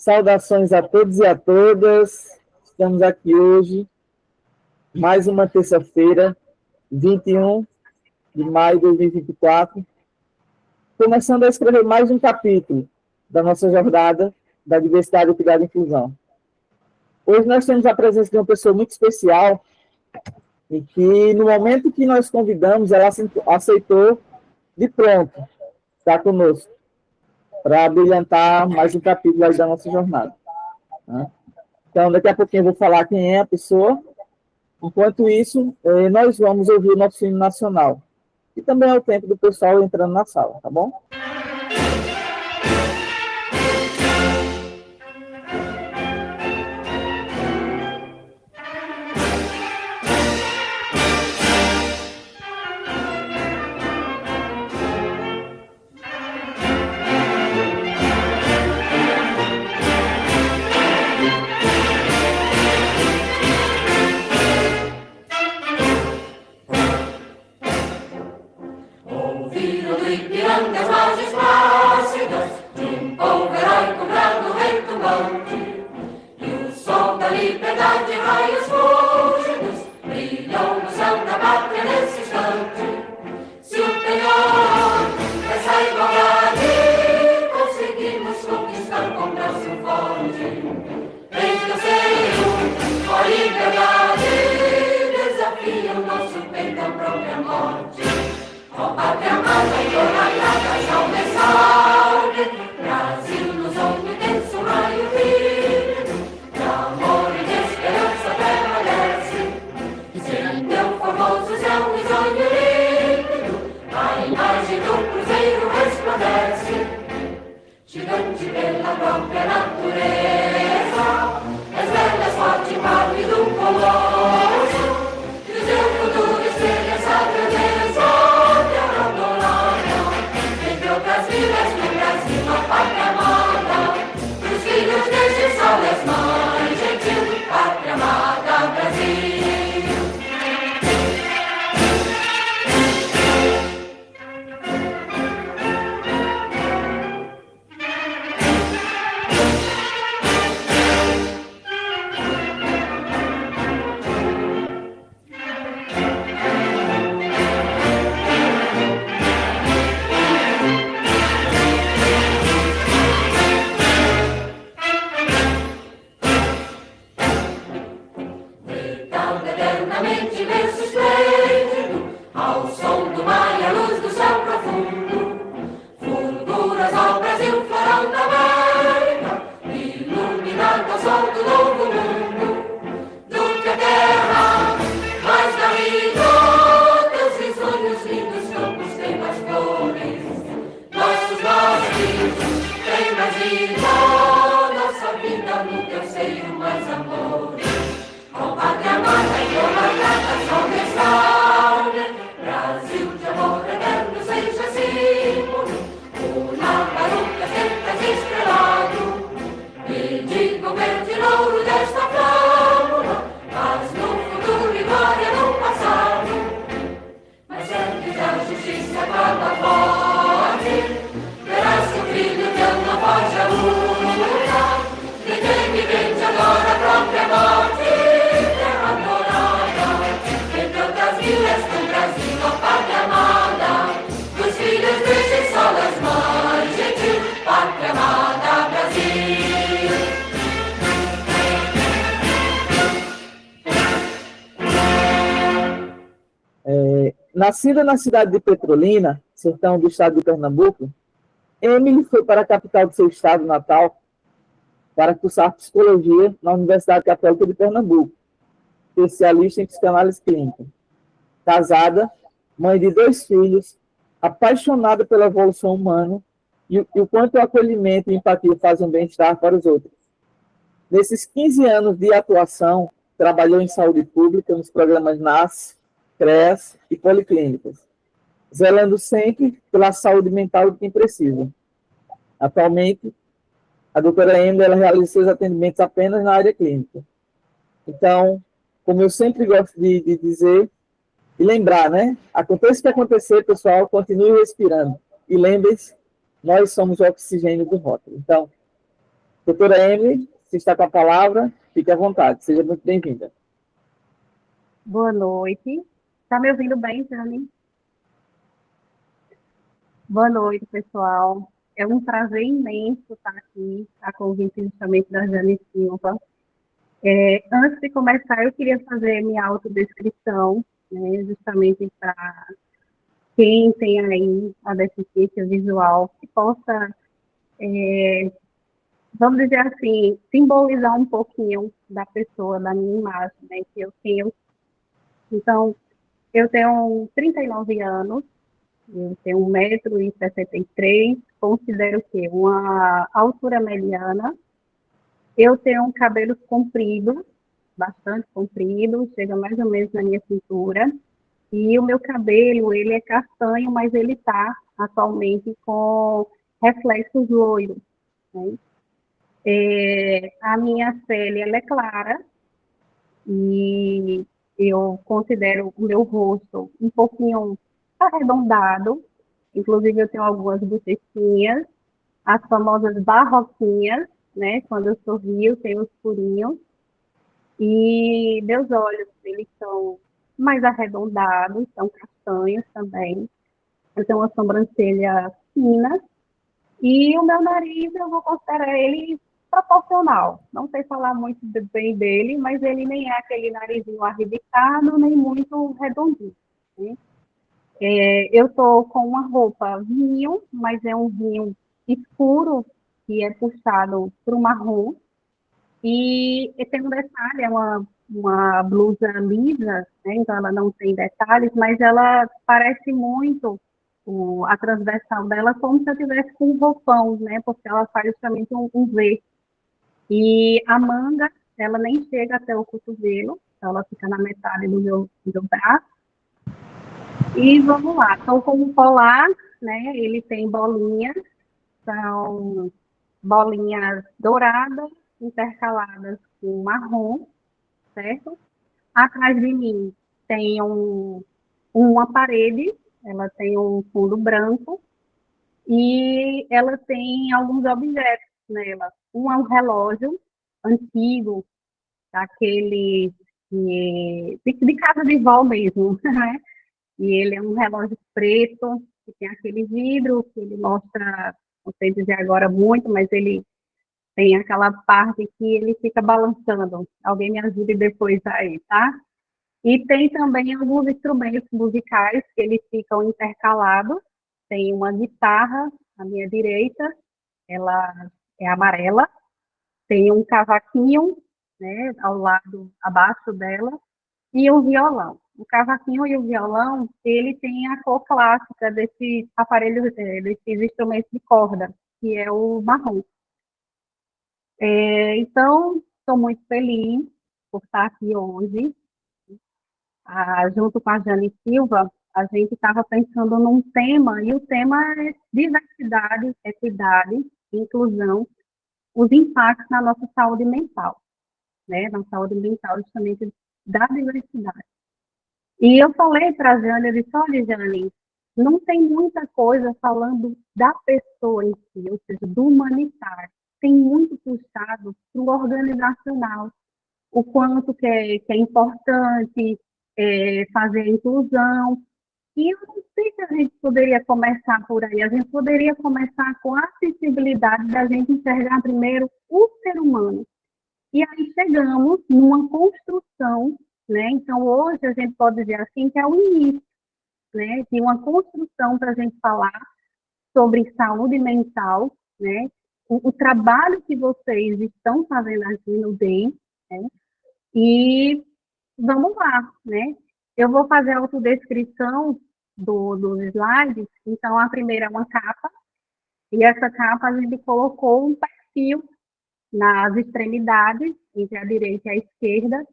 Saudações a todos e a todas. Estamos aqui hoje, mais uma terça-feira, 21 de maio de 2024, começando a escrever mais um capítulo da nossa jornada da diversidade, equidade e inclusão. Hoje nós temos a presença de uma pessoa muito especial e que, no momento que nós convidamos, ela aceitou de pronto estar conosco para brilhantar mais um capítulo aí da nossa jornada. Né? Então, daqui a pouquinho eu vou falar quem é a pessoa. Enquanto isso, nós vamos ouvir o nosso hino nacional. E também é o tempo do pessoal entrando na sala, tá bom? Nascida na cidade de Petrolina, sertão do estado de Pernambuco, Emily foi para a capital do seu estado natal para cursar psicologia na Universidade Católica de Pernambuco, especialista em psicanálise clínica. Casada, mãe de 2 filhos, apaixonada pela evolução humana e o quanto o acolhimento e empatia fazem um bem-estar para os outros. Nesses 15 anos de atuação, trabalhou em saúde pública nos programas NAS, CREAS e policlínicas, zelando sempre pela saúde mental de quem precisa. Atualmente, a doutora Emily ela realiza seus atendimentos apenas na área clínica. Então, como eu sempre gosto de dizer e lembrar, né? Aconteça o que acontecer, pessoal, continue respirando. E lembre-se, nós somos o oxigênio do rótulo. Então, Doutora Emily, se está com a palavra, fique à vontade, seja muito bem-vinda. Boa noite. Está me ouvindo bem, Jane? Boa noite, pessoal. É um prazer imenso estar aqui, a convite justamente da Jane Silva. Antes de começar, eu queria fazer minha autodescrição, né, justamente para quem tem aí a deficiência visual, que possa, vamos dizer assim, simbolizar um pouquinho da pessoa, da minha imagem, né, que eu tenho. Então, eu tenho 39 anos, eu tenho 1,63 m, considero que uma altura mediana. Eu tenho um cabelo comprido, bastante comprido, chega mais ou menos na minha cintura. E o meu cabelo, ele é castanho, mas ele está atualmente com reflexos loiros, né? A minha pele, ela é clara e eu considero o meu rosto um pouquinho arredondado. Inclusive, eu tenho algumas bochechinhas, as famosas barroquinhas, né? Quando eu sorrio, tem os furinhos. E meus olhos, eles são mais arredondados, são castanhos também. Eu tenho uma sobrancelha fina. E o meu nariz, eu vou considerar ele proporcional. Não sei falar muito bem dele, mas ele nem é aquele narizinho arrebitado, nem muito redondinho, né? Eu estou com uma roupa vinho, mas é um vinho escuro, que é puxado para o marrom. E tem um detalhe, é uma blusa lisa, né? Então ela não tem detalhes, mas ela parece muito a transversal dela como se eu tivesse com um roupão, né? Porque ela faz justamente um V. E a manga, ela nem chega até o cotovelo, então ela fica na metade do meu braço. E vamos lá, estou com um colar, né? Ele tem bolinhas, são bolinhas douradas, intercaladas com marrom, certo? Atrás de mim tem uma parede, ela tem um fundo branco e ela tem alguns objetos nela. Um é um relógio antigo, daquele de casa de vó mesmo, né? E ele é um relógio preto, que tem aquele vidro que ele mostra, não sei dizer agora muito, mas ele tem aquela parte que ele fica balançando. Alguém me ajude depois aí, tá? E tem também alguns instrumentos musicais que eles ficam intercalados. Tem uma guitarra à minha direita, ela é amarela. Tem um cavaquinho, né, ao lado, abaixo dela, e um violão. O cavaquinho e o violão, ele tem a cor clássica desses aparelhos, desses instrumentos de corda, que é o marrom. Então, estou muito feliz por estar aqui hoje. Junto com a Jane Silva, a gente estava pensando num tema, e o tema é diversidade, equidade, inclusão, os impactos na nossa saúde mental, né? Na saúde mental, justamente, da diversidade. E eu falei para a Jane, eu disse, olha, Jane, não tem muita coisa falando da pessoa em si, ou seja, do humanitário. Tem muito puxado para o organizacional, o quanto que é importante fazer a inclusão. E eu não sei se a gente poderia começar por aí. A gente poderia começar com a acessibilidade da gente enxergar primeiro o ser humano. E aí chegamos numa construção, né? Então, hoje a gente pode dizer assim que é o início, né? De uma construção para a gente falar sobre saúde mental, né? O trabalho que vocês estão fazendo aqui no DEM, né? E vamos lá, né? Eu vou fazer a autodescrição dos slides. Então, a primeira é uma capa, e essa capa a gente colocou um perfil nas extremidades, entre a direita e a esquerda,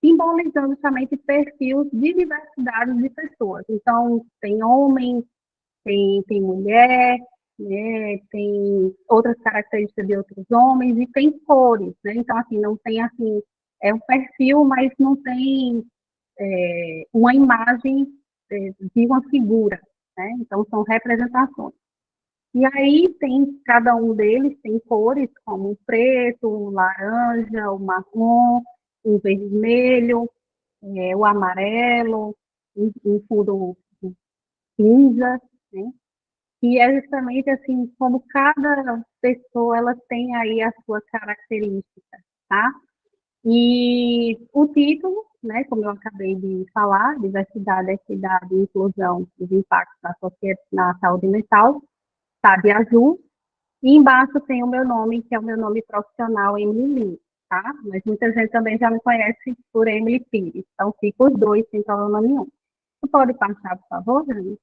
simbolizando somente perfis de diversidade de pessoas. Então, tem homem, tem mulher, né, tem outras características de outros homens e tem cores, né? Então, assim, não tem, assim, é um perfil, mas não tem uma imagem de uma figura, né? Então, são representações. E aí tem, cada um deles tem cores como o preto, o laranja, o marrom, o vermelho, o amarelo, um fundo cinza, né? E é justamente assim, como cada pessoa ela tem aí a sua característica, tá? E o título, né, como eu acabei de falar, diversidade, equidade, inclusão, os impactos na sociedade, na saúde mental, tá de azul. E embaixo tem o meu nome, que é o meu nome profissional, Emily Lins, tá? Mas muita gente também já me conhece por Emily Pires. Então, fica os dois, sem problema nenhum. Você pode passar, por favor, Jane?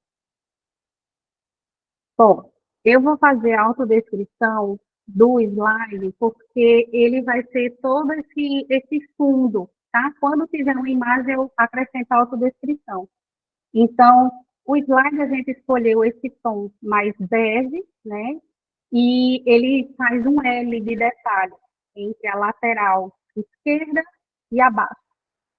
Bom, eu vou fazer a autodescrição do slide, porque ele vai ser todo esse fundo, tá? Quando tiver uma imagem, eu acrescento a autodescrição. Então, o slide a gente escolheu esse tom mais bege, né? E ele faz um L de detalhe entre a lateral esquerda e a baixa.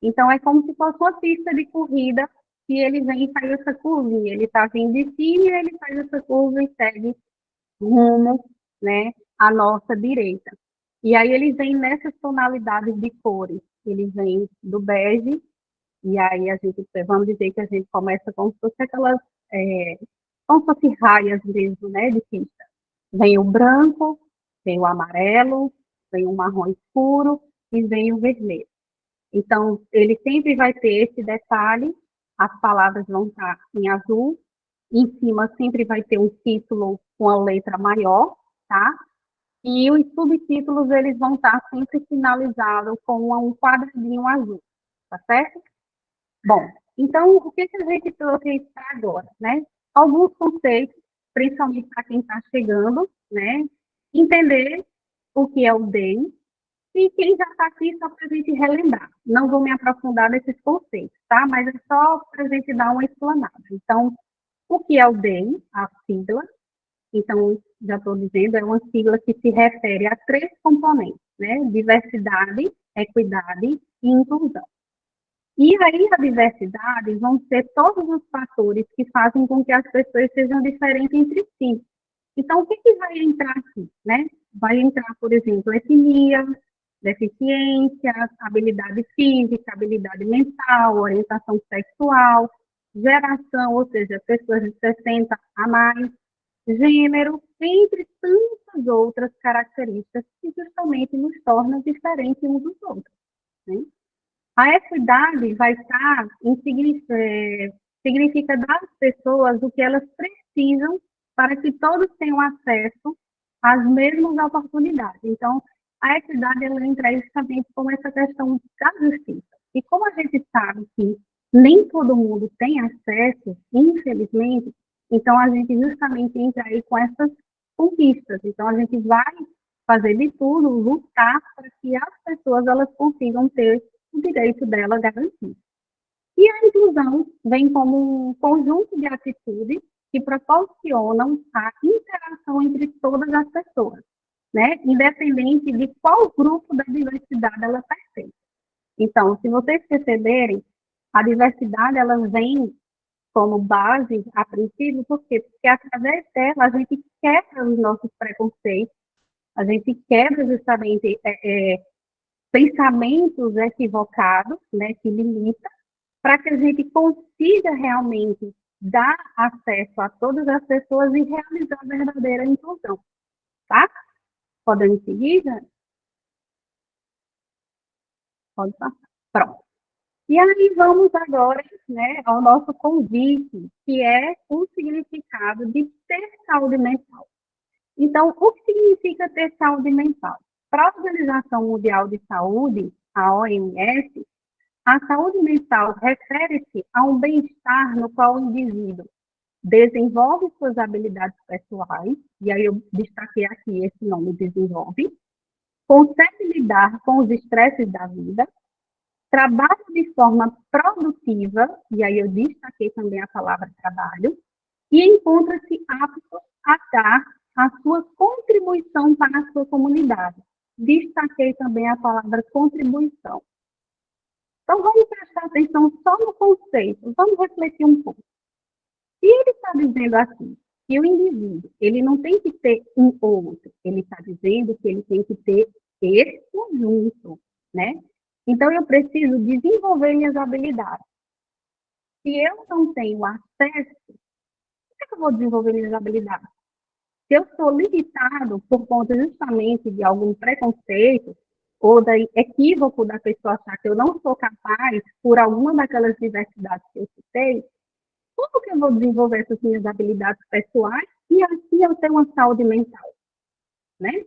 Então, é como se fosse uma pista de corrida que ele vem e faz essa curvinha. Ele está vindo de cima e ele faz essa curva e segue rumo, né, à nossa direita. E aí ele vem nessas tonalidades de cores. Ele vem do bege, e aí a gente, vamos dizer que a gente começa como se fosse aquelas, como se fosse raias mesmo, né, de pista. Vem o branco, vem o amarelo, vem o marrom escuro e vem o vermelho. Então, ele sempre vai ter esse detalhe, as palavras vão estar em azul, em cima sempre vai ter um título com a letra maior, tá? E os subtítulos, eles vão estar sempre finalizados com um quadradinho azul, tá certo? Bom, então, o que a gente trouxe para agora, né? Alguns conceitos, principalmente para quem está chegando, né? Entender o que é o DEM, e quem já está aqui, só para a gente relembrar. Não vou me aprofundar nesses conceitos, tá? Mas é só para a gente dar uma explanada. Então, o que é o DEM? A sigla. Então, já estou dizendo, é uma sigla que se refere a três componentes, né? Diversidade, equidade e inclusão. E aí, a diversidade vão ser todos os fatores que fazem com que as pessoas sejam diferentes entre si. Então, o que vai entrar aqui, né? Vai entrar, por exemplo, etnia, deficiência, habilidade física, habilidade mental, orientação sexual, geração, ou seja, pessoas de 60 a mais, gênero, entre tantas outras características que justamente nos tornam diferentes uns dos outros, né? A equidade vai estar significa dar às pessoas o que elas precisam para que todos tenham acesso às mesmas oportunidades. Então, a equidade ela entra justamente com essa questão da justiça. E como a gente sabe que nem todo mundo tem acesso, infelizmente, então a gente justamente entra aí com essas conquistas. Então, a gente vai fazer de tudo, lutar para que as pessoas elas consigam ter o direito dela garantido. E a inclusão vem como um conjunto de atitudes que proporcionam a interação entre todas as pessoas, né? Independente de qual grupo da diversidade ela pertence. Então, se vocês perceberem, a diversidade ela vem como base, a princípio, por quê? Porque através dela a gente quebra os nossos preconceitos, a gente quebra justamente pensamentos equivocados, né, que limitam, para que a gente consiga realmente dar acesso a todas as pessoas e realizar a verdadeira inclusão, tá? Podemos seguir, já? Pode passar. Pronto. E aí vamos agora, né, ao nosso convite, que é o significado de ter saúde mental. Então, o que significa ter saúde mental? Para a Organização Mundial de Saúde, a OMS, a saúde mental refere-se a um bem-estar no qual o indivíduo desenvolve suas habilidades pessoais, e aí eu destaquei aqui esse nome, desenvolve, consegue lidar com os estresses da vida, trabalha de forma produtiva, e aí eu destaquei também a palavra trabalho, e encontra-se apto a dar a sua contribuição para a sua comunidade. Destaquei também a palavra contribuição. Então, vamos prestar atenção só no conceito, vamos refletir um pouco. E ele está dizendo assim, que o indivíduo, ele não tem que ter um ou outro, ele está dizendo que ele tem que ter esse conjunto, né? Então, eu preciso desenvolver minhas habilidades. Se eu não tenho acesso, como é que eu vou desenvolver minhas habilidades? Se eu sou limitado por conta justamente de algum preconceito ou da equívoco da pessoa achar que eu não sou capaz por alguma daquelas diversidades que eu citei, como que eu vou desenvolver essas minhas habilidades pessoais e assim eu ter uma saúde mental, né?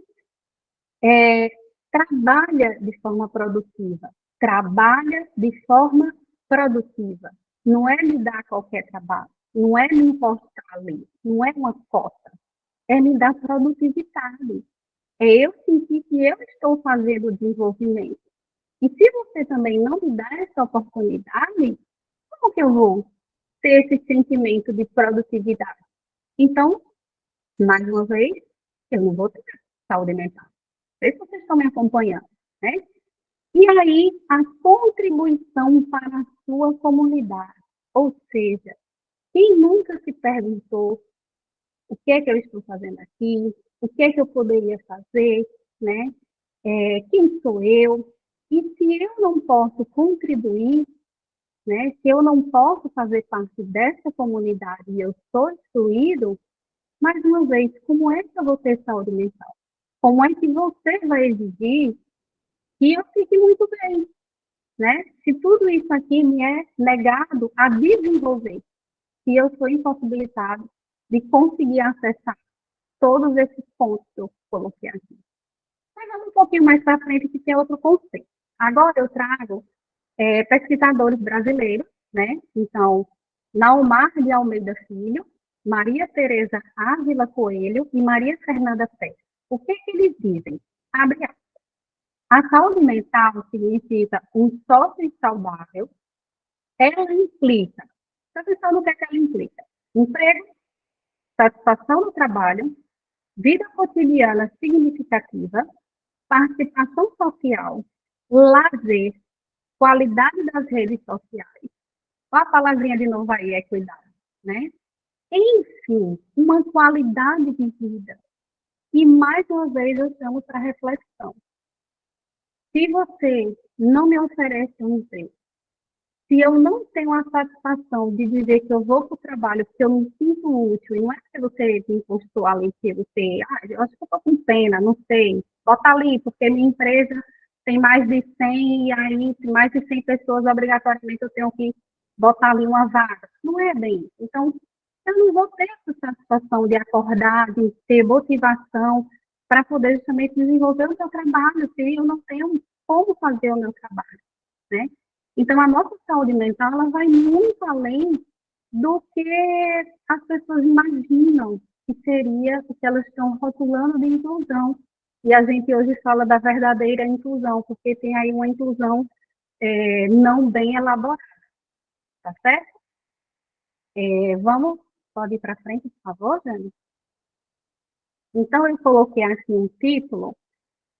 Trabalha de forma produtiva. Trabalha de forma produtiva. Não é me dar qualquer trabalho. Não é me encostar ali. Não é uma cota. É me dar produtividade. É eu sentir que eu estou fazendo o desenvolvimento. E se você também não me dá essa oportunidade, como que eu vou ter esse sentimento de produtividade? Então, mais uma vez, eu não vou ter saúde mental. Não sei se vocês estão me acompanhando, né? E aí, a contribuição para a sua comunidade. Ou seja, quem nunca se perguntou o que é que eu estou fazendo aqui, o que é que eu poderia fazer, né? Quem sou eu? E se eu não posso contribuir, né? Se eu não posso fazer parte dessa comunidade e eu sou excluído, mais uma vez, como é que eu vou ter saúde mental? Como é que você vai exigir que eu fique muito bem, né? Se tudo isso aqui me é negado a desenvolver, se eu sou impossibilitado de conseguir acessar todos esses pontos que eu coloquei aqui. Mas vamos um pouquinho mais para frente, que tem outro conceito. Agora eu trago pesquisadores brasileiros, né? Então, Naumar de Almeida Filho, Maria Tereza Ávila Coelho e Maria Fernanda Pérez. O que eles dizem? Abre aspas. A saúde mental significa um sócio saudável. Ela implica, presta atenção no que ela implica? Emprego, satisfação no trabalho, vida cotidiana significativa, participação social, lazer, qualidade das redes sociais. Olha a palavrinha de novo aí, equidade, né? Enfim, uma qualidade de vida. E, mais uma vez, eu chamo para reflexão. Se você não me oferece um emprego, se eu não tenho a satisfação de dizer que eu vou para o trabalho porque eu me sinto útil, e não é porque você me postou ali que você, eu acho que eu estou com pena, não sei, bota ali, porque minha empresa tem mais de 100, e aí, mais de 100 pessoas, obrigatoriamente eu tenho que botar ali uma vaga. Não é bem. Então, eu não vou ter essa satisfação de acordar, de ter motivação para poder justamente desenvolver o meu trabalho, se eu não tenho como fazer o meu trabalho, né? Então, a nossa saúde mental, ela vai muito além do que as pessoas imaginam que seria o que elas estão rotulando de inclusão. E a gente hoje fala da verdadeira inclusão, porque tem aí uma inclusão não bem elaborada, tá certo? Pode ir para frente, por favor, Jane? Então, eu coloquei aqui um título,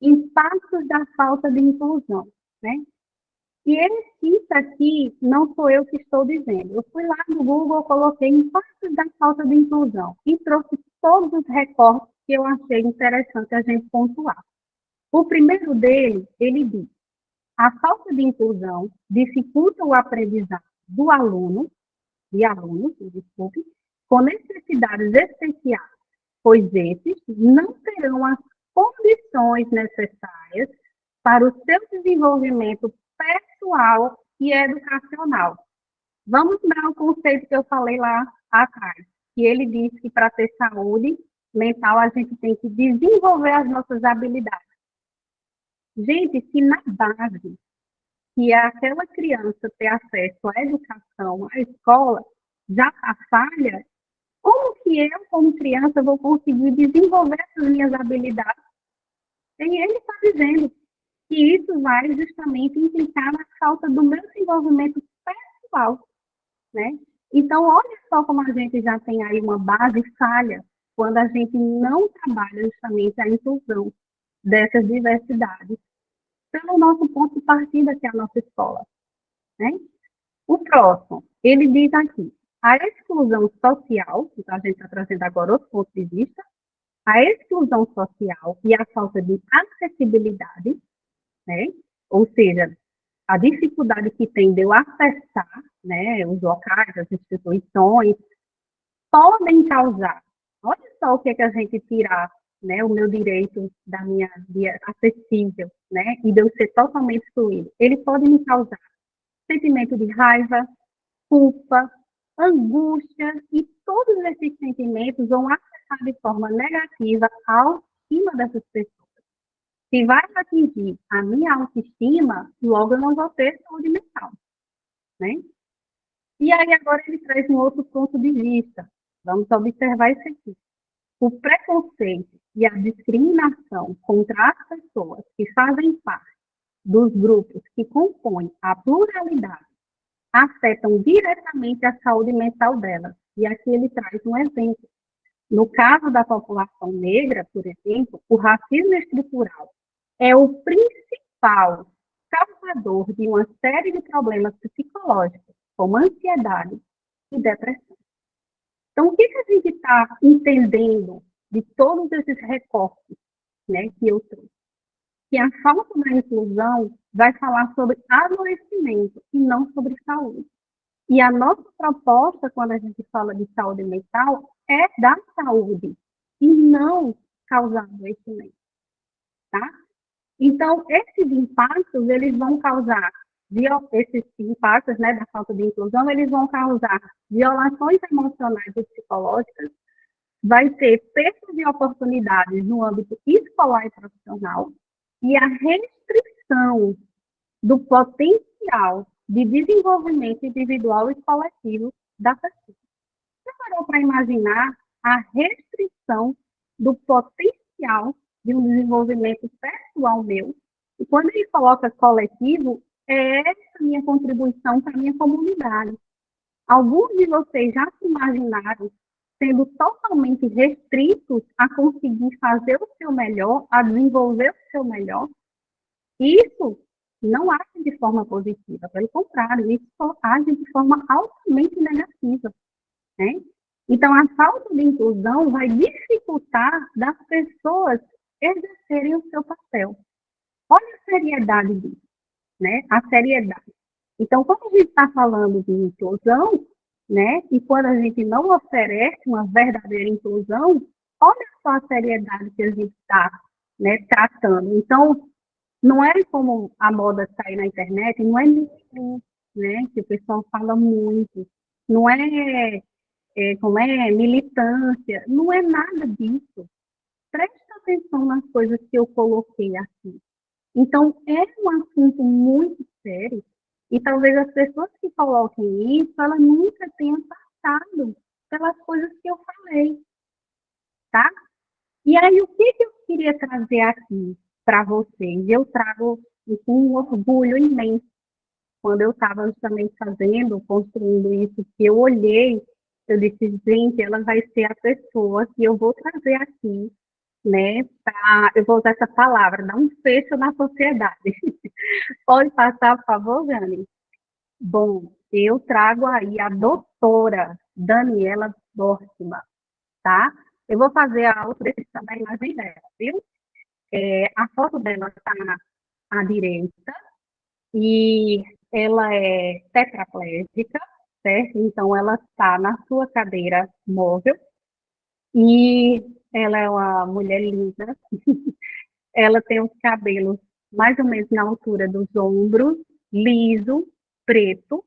Impactos da Falta de Inclusão, né? E isso aqui não sou eu que estou dizendo. Eu fui lá no Google, coloquei impactos da falta de inclusão e trouxe todos os recortes que eu achei interessante a gente pontuar. O primeiro dele, ele diz: a falta de inclusão dificulta o aprendizado do aluno, desculpe, com necessidades especiais, pois esses não terão as condições necessárias para o seu desenvolvimento pessoal e educacional. Vamos lembrar o conceito que eu falei lá atrás, que ele disse que para ter saúde mental a gente tem que desenvolver as nossas habilidades. Gente, se na base, que é aquela criança ter acesso à educação, à escola, já está falha, como que eu, como criança, vou conseguir desenvolver essas minhas habilidades? E ele está dizendo que isso vai justamente implicar na falta do meu desenvolvimento pessoal, né? Então, olha só como a gente já tem aí uma base falha quando a gente não trabalha justamente a inclusão dessas diversidades pelo nosso ponto de partida, que é a nossa escola, né? O próximo, ele diz aqui, A exclusão social, então a gente está trazendo agora outro ponto de vista, a exclusão social e a falta de acessibilidade, né? Ou seja, a dificuldade que tem de eu acessar, né, os locais, as instituições, podem causar. Olha só o que é que a gente tirar, né, o meu direito da minha via acessível, né, e de eu ser totalmente excluído. Ele pode me causar sentimento de raiva, culpa, angústia, e todos esses sentimentos vão afetar de forma negativa a autoestima dessas pessoas. Se vai atingir a minha autoestima, logo eu não vou ter saúde mental, né? E aí agora ele traz um outro ponto de vista. Vamos observar isso aqui. O preconceito e a discriminação contra as pessoas que fazem parte dos grupos que compõem a pluralidade afetam diretamente a saúde mental delas. E aqui ele traz um exemplo. No caso da população negra, por exemplo, o racismo estrutural é o principal causador de uma série de problemas psicológicos, como ansiedade e depressão. Então, o que a gente está entendendo de todos esses recortes, né, que eu trouxe? Que a falta da inclusão vai falar sobre adoecimento e não sobre saúde. E a nossa proposta, quando a gente fala de saúde mental, é dar saúde e não causar adoecimento, tá? Então, esses impactos, eles vão causar, esses impactos, né, da falta de inclusão, eles vão causar violações emocionais e psicológicas, vai ter perda de oportunidades no âmbito escolar e profissional, e a restrição do potencial de desenvolvimento individual e coletivo da pessoa. Você parou para imaginar a restrição do potencial de um desenvolvimento pessoal meu? E quando ele coloca coletivo, é essa minha contribuição para a minha comunidade. Alguns de vocês já se imaginaram sendo totalmente restritos a conseguir fazer o seu melhor, a desenvolver o seu melhor? Isso não age de forma positiva, pelo contrário, isso age de forma altamente negativa, né? Então, a falta de inclusão vai dificultar das pessoas exercerem o seu papel. Olha a seriedade disso, né? A seriedade. Então, quando a gente está falando de inclusão, né, e quando a gente não oferece uma verdadeira inclusão, olha só a seriedade que a gente está, né, tratando. Então, não é como a moda está aí na internet, não é mimimi, né, que o pessoal fala muito, não é, como é militância, não é nada disso. Preste atenção nas coisas que eu coloquei aqui. Então, é um assunto muito sério, e talvez as pessoas que coloquem isso, elas nunca tenham passado pelas coisas que eu falei, tá? E aí, o que eu queria trazer aqui para vocês? Eu trago com um orgulho imenso, quando eu estava justamente fazendo, construindo isso, que eu olhei, eu disse, gente, ela vai ser a pessoa que eu vou trazer aqui, né, eu vou usar essa palavra, dar um fecho na sociedade. Pode passar, por favor, Jane? Bom, eu trago aí a doutora Daniela Dortmann, tá? Eu vou fazer a outra descrição da imagem dela, viu? A foto dela está à direita e ela é tetraplégica, certo? Então, ela está na sua cadeira móvel e ela é uma mulher linda. Ela tem os cabelos mais ou menos na altura dos ombros, liso, preto,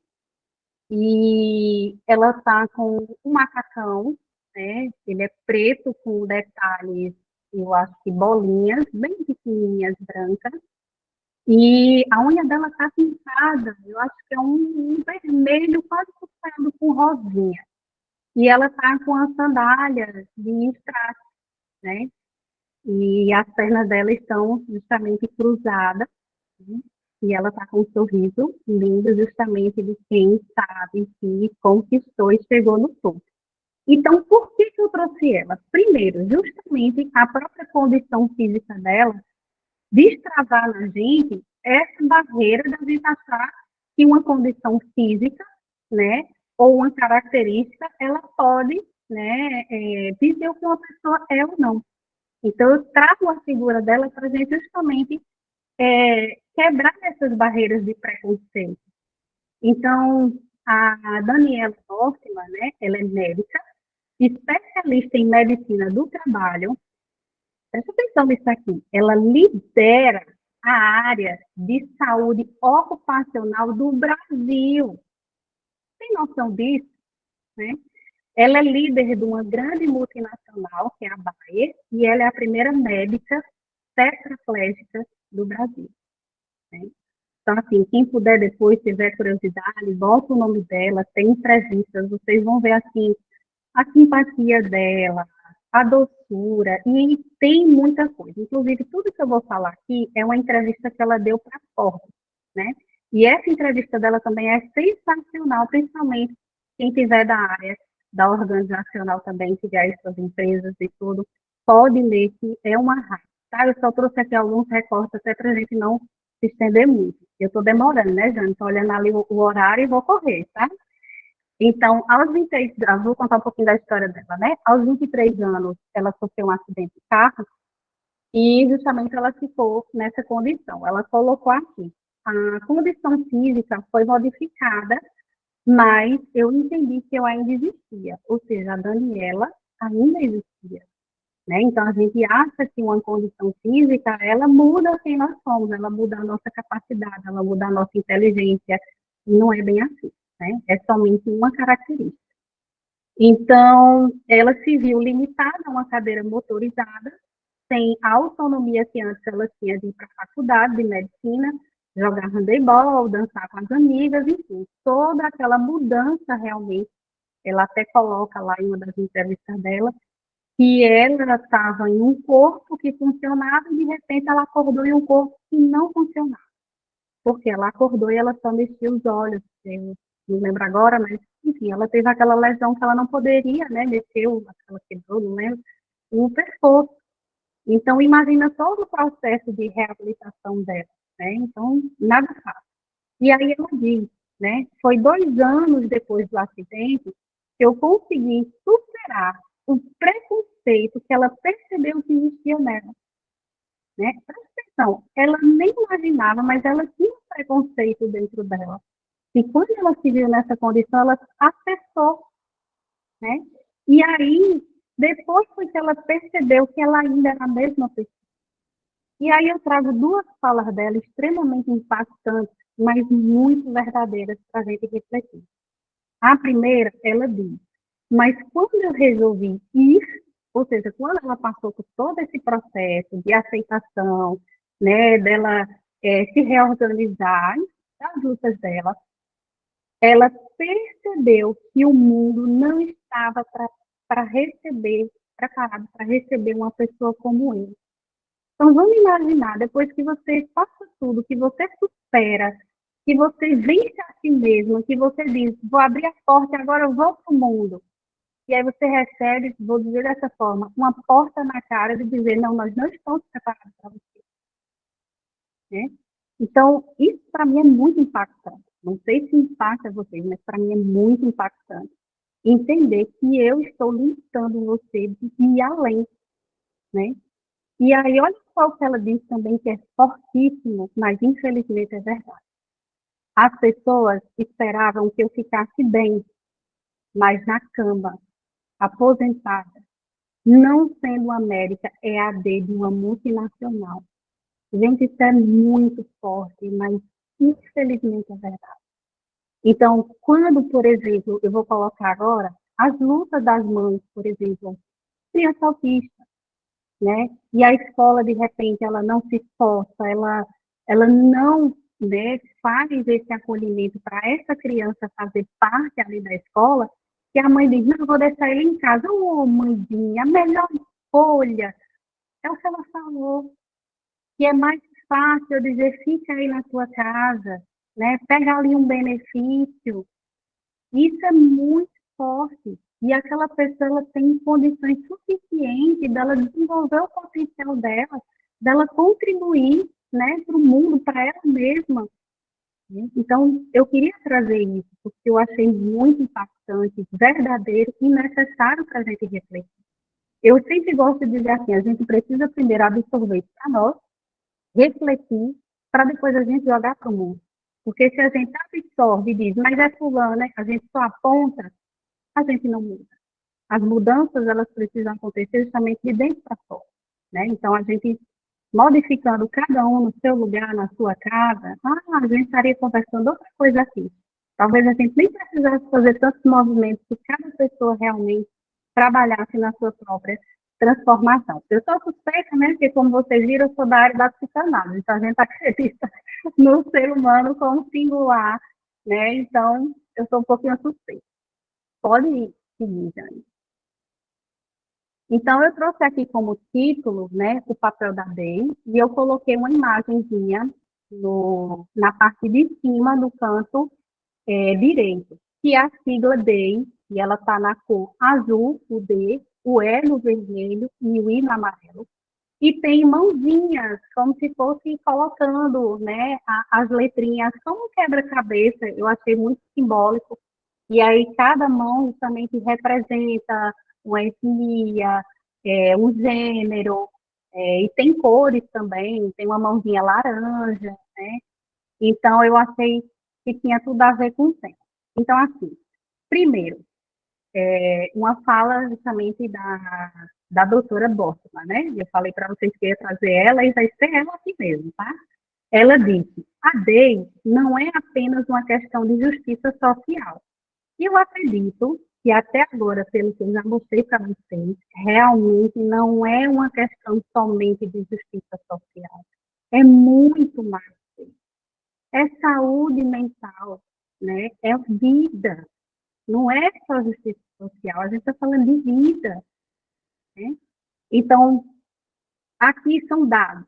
e ela está com um macacão, né? Ele é preto com detalhes, eu acho que bolinhas, bem pequenininhas, brancas, e a unha dela está pintada, eu acho que é um vermelho quase puxado com rosinha. E ela está com as sandálias de strass, né? E as pernas dela estão justamente cruzadas, né? E ela está com um sorriso lindo, justamente de quem sabe que conquistou e chegou no topo. Então, por que eu trouxe ela? Primeiro, justamente a própria condição física dela destravar na gente essa barreira da gente achar que uma condição física, né, ou uma característica, ela pode, né, dizer o que uma pessoa é ou não. Então, eu trago a figura dela para a gente justamente quebrar essas barreiras de preconceito. Então, a Daniela Hoffman, né, ela é médica, especialista em medicina do trabalho. Presta atenção nisso aqui. Ela lidera a área de saúde ocupacional do Brasil. Tem noção disso? Né? Ela é líder de uma grande multinacional, que é a Bayer, e ela é a primeira médica tetraplégica do Brasil. Né? Então, assim, quem puder depois, tiver curiosidade, bota o nome dela, tem entrevistas, vocês vão ver, assim, a simpatia dela, a doçura, e tem muita coisa. Inclusive, tudo que eu vou falar aqui é uma entrevista que ela deu para a Forbes, né? E essa entrevista dela também é sensacional, principalmente quem tiver da área da organizacional também, tiver essas empresas e tudo, pode ler que é uma raça, tá? Eu só trouxe aqui alguns recortes até para a gente não se estender muito. Eu estou demorando, né, Jane? Estou olhando ali o horário e vou correr, tá? Então, aos 23 anos, vou contar um pouquinho da história dela, né? Aos 23 anos, ela sofreu um acidente de carro e justamente ela ficou nessa condição. Ela colocou aqui, a condição física foi modificada, mas eu entendi que eu ainda existia, ou seja, a Daniela ainda existia, né? Então, a gente acha que uma condição física, ela muda quem nós somos, ela muda a nossa capacidade, ela muda a nossa inteligência, e não é bem assim, né? É somente uma característica. Então, ela se viu limitada a uma cadeira motorizada, sem a autonomia que antes ela tinha de ir para a faculdade de medicina, jogar handebol, dançar com as amigas, enfim, toda aquela mudança realmente. Ela até coloca lá em uma das entrevistas dela que ela estava em um corpo que funcionava e de repente ela acordou em um corpo que não funcionava. Porque ela acordou e ela só mexia os olhos. Eu não lembro agora, mas enfim, ela teve aquela lesão que ela não poderia, né, mexer, ela quebrou, não lembro, o pescoço. Então, imagina todo o processo de reabilitação dela, né? Então, nada fácil. E aí ela diz, né? Foi 2 anos depois do acidente que eu consegui superar o preconceito que ela percebeu que existia nela, né? Presta atenção, ela nem imaginava, mas ela tinha um preconceito dentro dela. E quando ela se viu nessa condição, ela acessou, né? E aí, depois foi que ela percebeu que ela ainda era a mesma pessoa. E aí eu trago 2 falas dela extremamente impactantes, mas muito verdadeiras para a gente refletir. A primeira, ela diz, mas quando eu resolvi ir, ou seja, quando ela passou por todo esse processo de aceitação, né, dela se reorganizar, das lutas dela, ela percebeu que o mundo não estava para receber, preparado para receber uma pessoa como ele. Então, vamos imaginar, depois que você passa tudo, que você supera, que você vence a si mesmo, que você diz, vou abrir a porta e agora eu vou para o mundo. E aí você recebe, vou dizer dessa forma, uma porta na cara de dizer, não, nós não estamos preparados para você. Né? Então, isso para mim é muito impactante. Não sei se impacta vocês, mas para mim é muito impactante. Entender que eu estou limitando você de ir além, né? E aí, olha só o que ela diz também, que é fortíssimo, mas infelizmente é verdade. As pessoas esperavam que eu ficasse bem, mas na cama, aposentada, não sendo América EAD de uma multinacional. Gente, isso é muito forte, mas infelizmente é verdade. Então, quando, por exemplo, eu vou colocar agora as lutas das mães, por exemplo, criança autista, né? E a escola, de repente, ela não se esforça, ela não, né, faz esse acolhimento para essa criança fazer parte ali da escola, que a mãe diz, não, eu vou deixar ele em casa. Ô, mãezinha, a melhor escolha é o que ela falou, que é mais fácil eu dizer, fica aí na tua casa, né? Pega ali um benefício. Isso é muito forte. E aquela pessoa ela tem condições suficientes dela desenvolver o potencial dela, dela contribuir, né, para o mundo, para ela mesma. né? Então, eu queria trazer isso, porque eu achei muito impactante, verdadeiro e necessário para a gente refletir. Eu sempre gosto de dizer assim, a gente precisa primeiro absorver para nós, refletir, para depois a gente jogar para o mundo. Porque se a gente absorve e diz, mas é fulano, né? A gente só aponta, a gente não muda. As mudanças, elas precisam acontecer justamente de dentro para fora, né? Então, a gente modificando cada um no seu lugar, na sua casa, a gente estaria conversando outra coisa aqui. Talvez a gente nem precisasse fazer tantos movimentos, se cada pessoa realmente trabalhasse na sua própria transformação. Eu sou suspeita, né, porque como vocês viram, eu sou da área da psicanálise, então a gente acredita no ser humano como singular, né, então eu sou um pouquinho suspeita. Pode seguir, Jane. Então, eu trouxe aqui como título, né, o papel da DEI, e eu coloquei uma imagenzinha na parte de cima do canto direito, que é a sigla DEI, e ela está na cor azul, o D, o E no vermelho e o I no amarelo. E tem mãozinhas, como se fosse colocando, né, as letrinhas, como um quebra-cabeça, eu achei muito simbólico. E aí cada mão justamente representa uma etnia, um gênero, e tem cores também, tem uma mãozinha laranja, né? Então eu achei que tinha tudo a ver com o tempo. Então, assim, primeiro, uma fala justamente da doutora Bosma, né? Eu falei para vocês que ia trazer ela e vai ser ela aqui mesmo, tá? Ela disse, a DEI não é apenas uma questão de justiça social. E eu acredito que até agora, pelo que eu já mostrei para vocês, realmente não é uma questão somente de justiça social. É muito mais. É saúde mental, né? É vida. Não é só justiça social, a gente está falando de vida, né? Então, aqui são dados.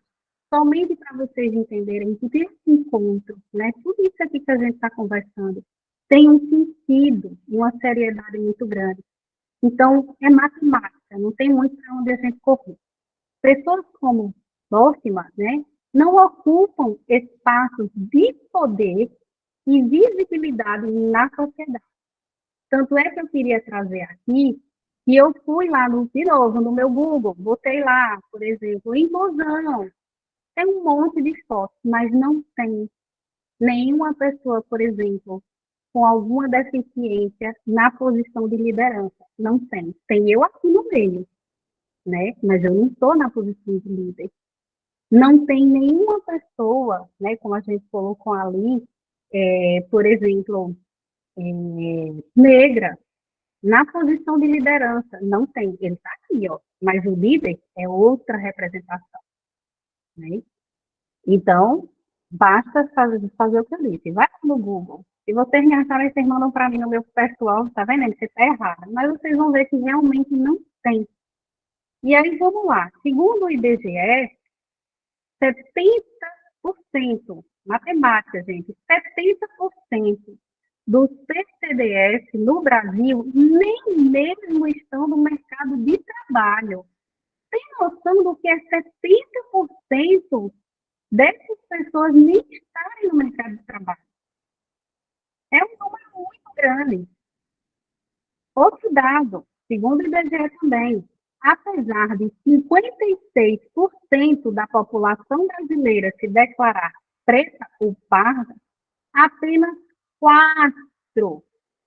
Somente para vocês entenderem que esse encontro, né? Tudo isso aqui que a gente está conversando, tem um sentido e uma seriedade muito grande. Então, é matemática, não tem muito para onde a gente correr. Pessoas como Dorfman, né, não ocupam espaços de poder e visibilidade na sociedade. Tanto é que eu queria trazer aqui, que eu fui lá, de novo, no meu Google, botei lá, por exemplo, inclusão. Tem um monte de fotos, mas não tem nenhuma pessoa, por exemplo, com alguma deficiência na posição de liderança. Não tem. Tem eu aqui no meio, né? Mas eu não estou na posição de líder. Não tem nenhuma pessoa, né, como a gente colocou ali, por exemplo, negra, na posição de liderança. Não tem. Ele está aqui, ó. Mas o líder é outra representação, né? Então, basta fazer o que eu disse. Vai no Google. Se vocês me acharem, vocês mandam para mim no meu pessoal, tá vendo? Você está errado. Mas vocês vão ver que realmente não tem. E aí, vamos lá. Segundo o IBGE, 70%, matemática, gente, 70% dos PCDS no Brasil nem mesmo estão no mercado de trabalho. Tem noção do que é 70% dessas pessoas nem estarem no mercado de trabalho? É um número muito grande. Outro dado, segundo o IBGE também, apesar de 56% da população brasileira se declarar preta ou parda, apenas 4%,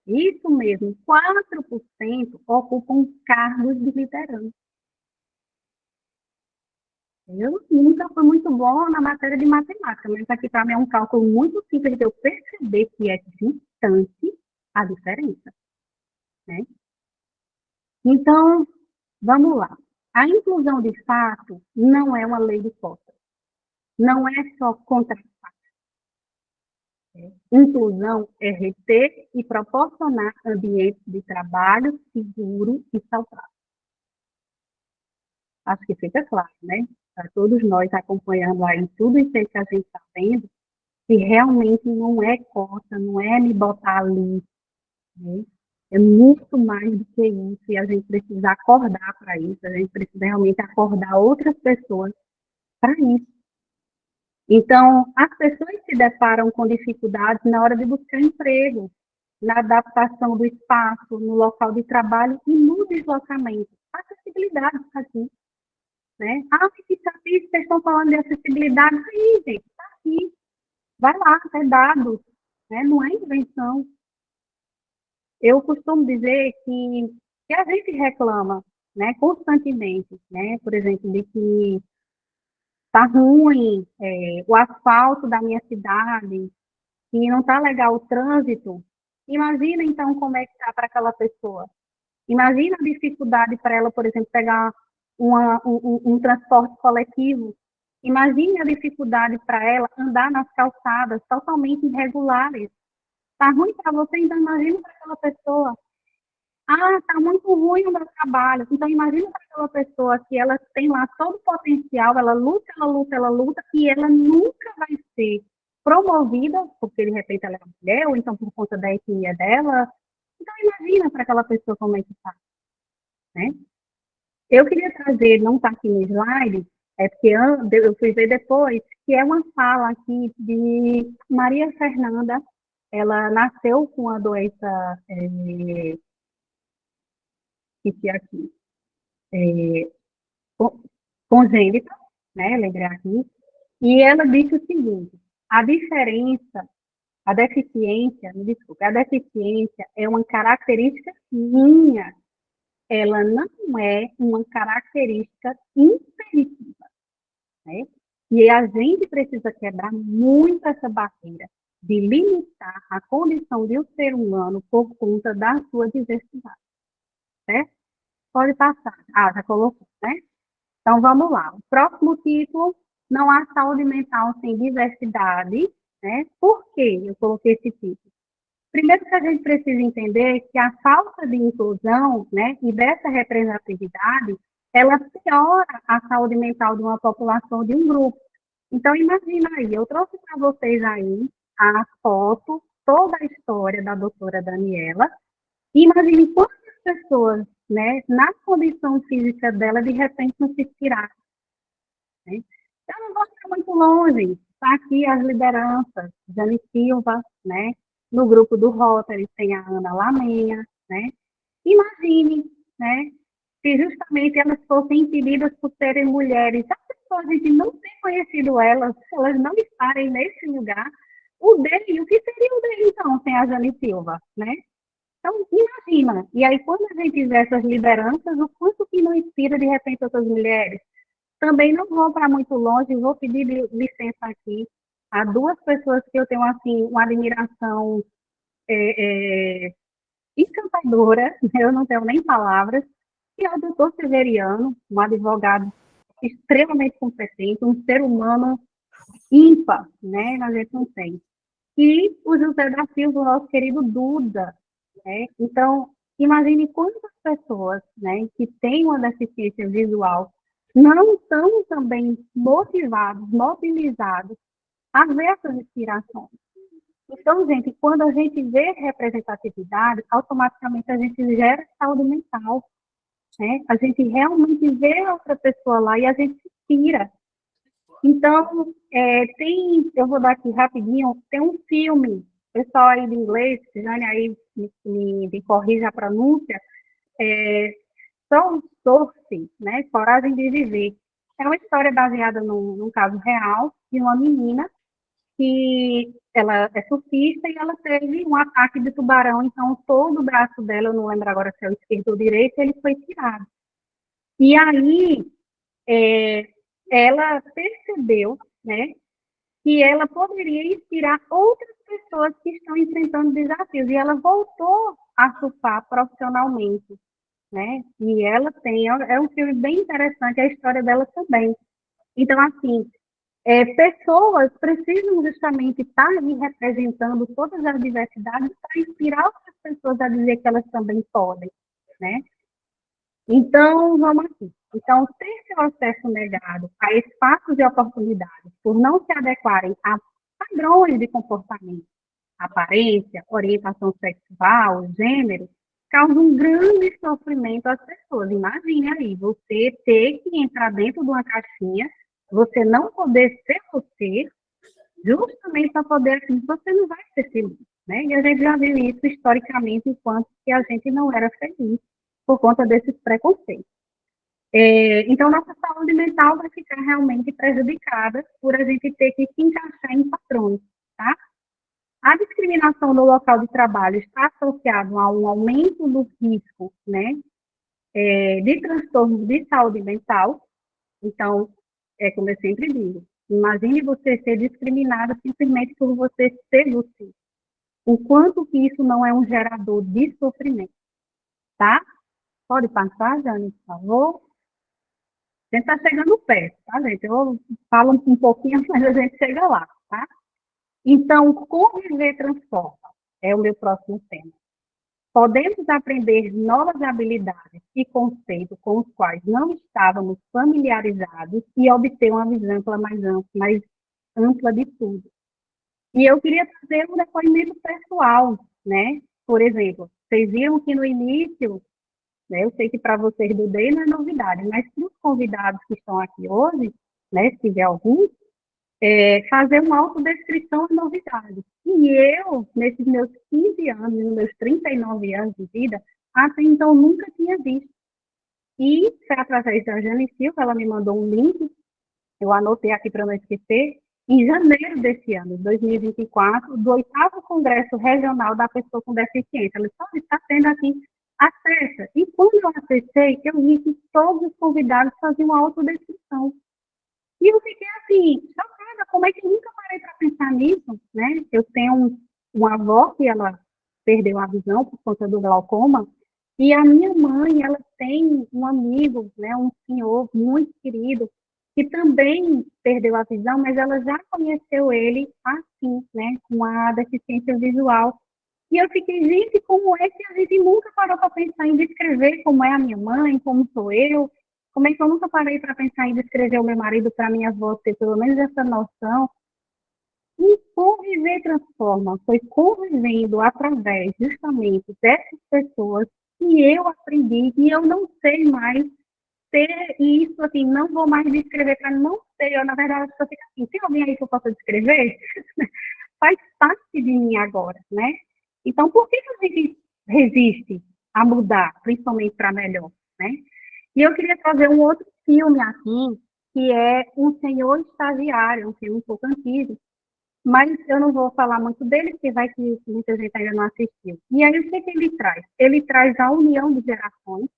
isso mesmo, 4% ocupam cargos de liderança. Eu nunca fui muito bom na matéria de matemática, mas aqui para mim é um cálculo muito simples de eu perceber que é distante a diferença, né? Então, vamos lá. A inclusão de fato não é uma lei de cotas. Não é só contra inclusão é reter e proporcionar ambientes de trabalho seguro e saudável. Acho que fica claro, né? Para todos nós acompanhando aí tudo isso aí que a gente está vendo, que realmente não é cota, não é me botar ali, né? É muito mais do que isso, e a gente precisa acordar para isso, a gente precisa realmente acordar outras pessoas para isso. Então, as pessoas se deparam com dificuldades na hora de buscar emprego, na adaptação do espaço, no local de trabalho e no deslocamento. Acessibilidade está aqui, né? Ah, que chatice, vocês estão falando de acessibilidade. Aí, gente, está aqui. Vai lá, é dados, né? Não é invenção. Eu costumo dizer que a gente reclama, né, constantemente, né? Por exemplo, de que está ruim o asfalto da minha cidade, que não está legal o trânsito. Imagina, então, como é que está para aquela pessoa. Imagina a dificuldade para ela, por exemplo, pegar um transporte coletivo. Imagine a dificuldade para ela andar nas calçadas totalmente irregulares. Está ruim para você, então imagina para aquela pessoa. Ah, está muito ruim o meu trabalho. Então imagina para aquela pessoa que ela tem lá todo o potencial, ela luta, ela luta, ela luta, e ela nunca vai ser promovida, porque de repente ela é mulher, ou então por conta da etnia dela. Então imagina para aquela pessoa como é que está, né? Eu queria trazer, não está aqui no slide, é porque eu fui ver depois, que é uma fala aqui de Maria Fernanda. Ela nasceu com a doença, que aqui, é, congênita, né, lembrei aqui, e ela disse o seguinte: a diferença, a deficiência, me desculpe, a deficiência é uma característica minha, ela não é uma característica imperativa, né? E a gente precisa quebrar muito essa barreira de limitar a condição de um ser humano por conta da sua diversidade, certo? Pode passar. Ah, já colocou, né? Então, vamos lá. O próximo título, não há saúde mental sem diversidade, né? Por que eu coloquei esse título? Primeiro que a gente precisa entender que a falta de inclusão, né, e dessa representatividade, ela piora a saúde mental de uma população, de um grupo. Então, imagina aí, eu trouxe para vocês aí a foto, toda a história da doutora Daniela. Imagine quantas pessoas, né, na condição física dela, de repente não se inspiraram, né? Eu não vou ficar muito longe. Está aqui as lideranças, Jane Silva, né? No grupo do Rotary tem a Ana Lamenha, né? Imagine, né? Se justamente elas fossem impedidas por serem mulheres, a pessoa, a gente não ter conhecido elas, se elas não estarem nesse lugar, o DEI, o que seria o DEI, então, sem a Jane Silva, né? Então, imagina. E aí, quando a gente vê essas lideranças, o quanto que não inspira, de repente, outras mulheres. Também não vou para muito longe, vou pedir licença aqui a duas pessoas que eu tenho, assim, uma admiração encantadora, eu não tenho nem palavras, que é o doutor Severiano, um advogado extremamente competente, um ser humano ímpar, né? A gente não tem. E o José da Silva, o nosso querido Duda, né? Então, imagine quantas pessoas, né, que têm uma deficiência visual não estão também motivados, mobilizados a ver essas inspirações. Então, gente, quando a gente vê representatividade, automaticamente a gente gera saúde mental, né? A gente realmente vê outra pessoa lá e a gente se inspira. Então, eu vou dar aqui rapidinho, tem um filme, pessoal aí de inglês, Jane aí me corrija a pronúncia, Soul Surfing, né? Coragem de Viver. É uma história baseada num caso real de uma menina que ela é surfista e ela teve um ataque de tubarão, então todo o braço dela, eu não lembro agora se é o esquerdo ou o direito, ele foi tirado. E aí, é, ela percebeu, né, que ela poderia inspirar outras pessoas que estão enfrentando desafios, e ela voltou a surfar profissionalmente, né, e ela é um filme bem interessante, a história dela também. Então, assim, pessoas precisam justamente estar ali representando todas as diversidades para inspirar outras pessoas a dizer que elas também podem, né? Então, vamos aqui. Então, ter seu acesso negado a espaços de oportunidades por não se adequarem a padrões de comportamento, aparência, orientação sexual, gênero, causa um grande sofrimento às pessoas. Imagine aí, você ter que entrar dentro de uma caixinha, você não poder ser você, justamente para poder, assim, você não vai ser feliz, né? E a gente já viu isso historicamente, enquanto que a gente não era feliz por conta desses preconceitos. Então, nossa saúde mental vai ficar realmente prejudicada por a gente ter que se encaixar em padrões, tá? A discriminação no local de trabalho está associada a um aumento do risco, né, de transtornos de saúde mental. Então, é como eu sempre digo, imagine você ser discriminada simplesmente por você ser você. O quanto que isso não é um gerador de sofrimento, tá? Pode passar, Jane, por favor? A gente está chegando perto, tá, gente? Eu falo um pouquinho, mas a gente chega lá, tá? Então, conviver transforma é o meu próximo tema. Podemos aprender novas habilidades e conceitos com os quais não estávamos familiarizados e obter uma visão mais ampla de tudo. E eu queria trazer um depoimento pessoal, né? Por exemplo, vocês viram que no início, né, eu sei que para vocês do DEI não é novidade, mas para os convidados que estão aqui hoje, né, se tiver algum, fazer uma autodescrição é novidade. E eu, nesses meus 15 anos, nos meus 39 anos de vida, até então nunca tinha visto. E foi através da Jane Silva, ela me mandou um link, eu anotei aqui para não esquecer, em janeiro desse ano, 2024, do 8º Congresso Regional da Pessoa com Deficiência. Ela disse, está tendo aqui, acessa. E quando eu acessei, eu vi que todos os convidados faziam uma autodescrição. E eu fiquei assim, chocada, como é que eu nunca parei para pensar nisso, né? Eu tenho uma avó que ela perdeu a visão por conta do glaucoma, e a minha mãe, ela tem um amigo, né, um senhor muito querido, que também perdeu a visão, mas ela já conheceu ele assim, né, com a deficiência visual. E eu fiquei, gente, como é que a gente nunca parou para pensar em descrever como é a minha mãe, como sou eu, como é que eu nunca parei para pensar em descrever o meu marido para minha avó ter pelo menos essa noção? E conviver transforma. Foi convivendo através justamente dessas pessoas que eu aprendi e eu não sei mais ser isso, assim, não vou mais descrever para não ser. Eu, na verdade, só fico assim, tem alguém aí que eu possa descrever? Faz parte de mim agora, né? Então, por que a gente resiste a mudar, principalmente para melhor, né? E eu queria trazer um outro filme aqui, que é Um Senhor Estagiário, um filme um pouco antigo, mas eu não vou falar muito dele, porque vai que muita gente ainda não assistiu. E aí, o que, que ele traz? Ele traz a união de gerações,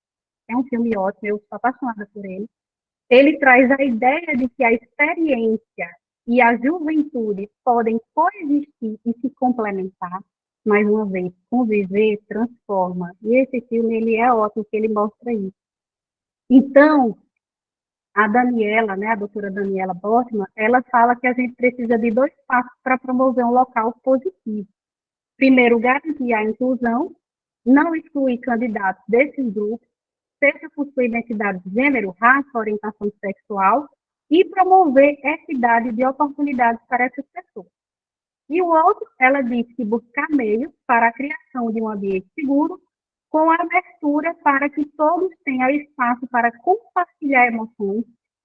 é um filme ótimo, eu sou apaixonada por ele. Ele traz a ideia de que a experiência e a juventude podem coexistir e se complementar. Mais uma vez, conviver transforma. E esse filme, ele é ótimo, porque ele mostra isso. Então, a Daniela, né, a doutora Daniela Bortmann, ela fala que a gente precisa de 2 passos para promover um local positivo. Primeiro, garantir a inclusão, não excluir candidatos desses grupos, seja por sua identidade de gênero, raça, orientação sexual, e promover equidade de oportunidades para essas pessoas. E o outro, ela diz que buscar meios para a criação de um ambiente seguro, com a abertura para que todos tenham espaço para compartilhar emoções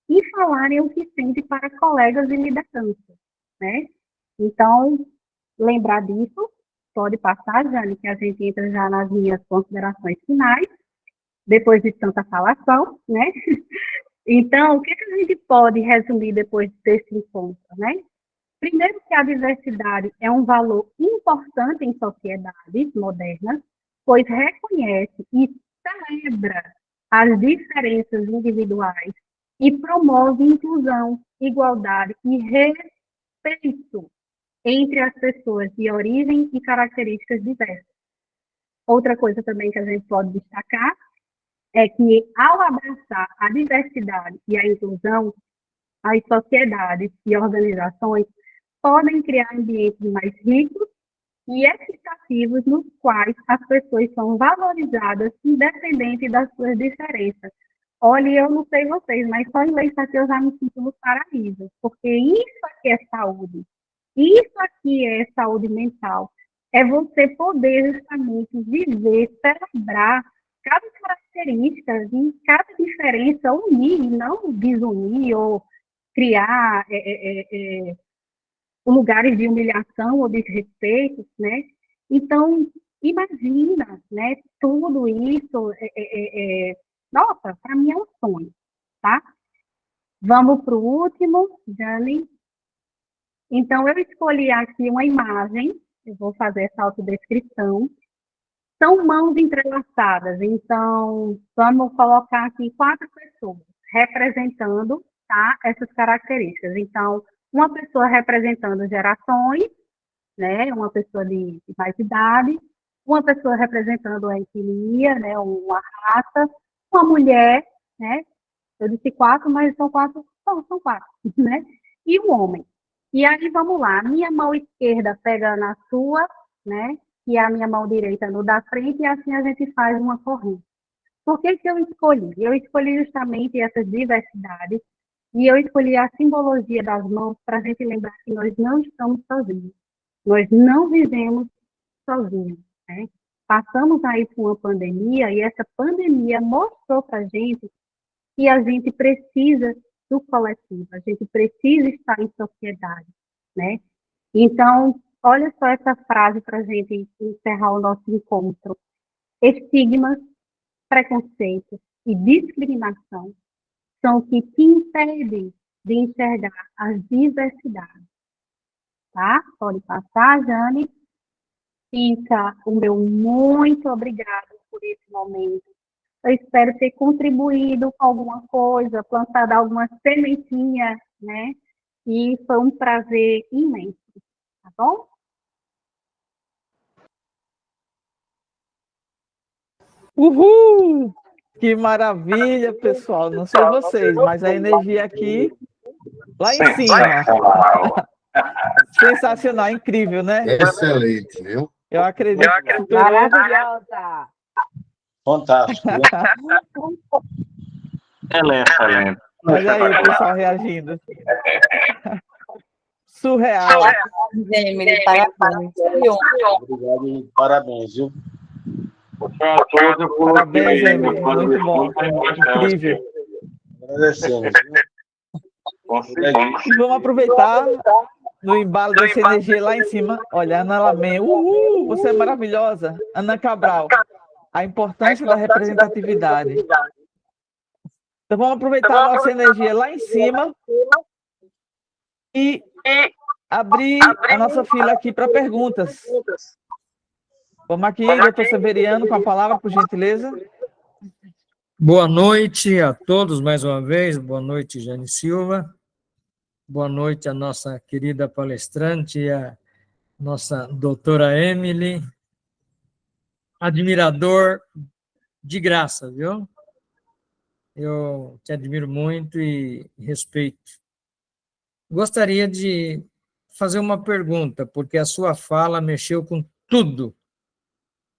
e falarem o que sentem para colegas e liderança, né? Então, lembrar disso, pode passar, Jane, que a gente entra já nas minhas considerações finais, depois de tanta falação, né? Então, o que a gente pode resumir depois desse encontro, né? Primeiro, que a diversidade é um valor importante em sociedades modernas, pois reconhece e celebra as diferenças individuais e promove inclusão, igualdade e respeito entre as pessoas de origem e características diversas. Outra coisa também que a gente pode destacar é que, ao abraçar a diversidade e a inclusão, as sociedades e organizações podem criar ambientes mais ricos e equitativos nos quais as pessoas são valorizadas independente das suas diferenças. Olha, eu não sei vocês, mas só em ler isso aqui eu já me sinto no paraíso, porque isso aqui é saúde. Isso aqui é saúde mental. É você poder justamente viver, celebrar cada característica, e cada diferença, unir, não desunir ou criar lugares de humilhação ou desrespeito, né? Então, imagina, né? Tudo isso, nossa, para mim é um sonho, tá? Vamos para o último, Jane. Então, eu escolhi aqui uma imagem, eu vou fazer essa autodescrição. São mãos entrelaçadas, então, vamos colocar aqui 4 pessoas representando, tá, essas características. Então, uma pessoa representando gerações, né, uma pessoa de mais idade, uma pessoa representando a etnia, né, uma raça, uma mulher, né, eu disse 4, mas são 4, são 4, né, e um homem. E aí, vamos lá, minha mão esquerda pega na sua, né, e a minha mão direita no da frente, e assim a gente faz uma corrente. Por que eu escolhi? Eu escolhi justamente essas diversidades, e eu escolhi a simbologia das mãos para a gente lembrar que nós não estamos sozinhos. Nós não vivemos sozinhos, né? Passamos aí por uma pandemia, e essa pandemia mostrou para a gente que a gente precisa do coletivo, a gente precisa estar em sociedade, né? Então, olha só essa frase para a gente encerrar o nosso encontro. Estigmas, preconceitos e discriminação são o que te impedem de enxergar as diversidades, tá? Pode passar, Jane. Fica o meu muito obrigado por esse momento. Eu espero ter contribuído com alguma coisa, plantado alguma sementinha, né? E foi um prazer imenso, tá bom? Uhul! Que maravilha, pessoal. Não sei vocês, mas a energia aqui, lá em cima. Sensacional, incrível, né? Excelente, viu? Eu acredito que superou. Maravilhosa! Fantástico. Excelente. Olha aí o pessoal reagindo. Surreal. Emily, parabéns. Obrigado e parabéns, viu? Parabéns, Emily. Muito bom. Incrível. Agradecemos. E vamos aproveitar no embalo dessa energia lá em cima. Olha, Ana Lamé. Uhul! Você é maravilhosa. Ana Cabral. A importância da representatividade. Então vamos aproveitar a nossa energia lá em cima e abrir a nossa fila aqui para perguntas. Vamos aqui, doutor Severiano, com a palavra, por gentileza. Boa noite a todos mais uma vez. Boa noite, Jane Silva. Boa noite a nossa querida palestrante, a nossa doutora Emily. Admirador de graça, viu? Eu te admiro muito e respeito. Gostaria de fazer uma pergunta, porque a sua fala mexeu com tudo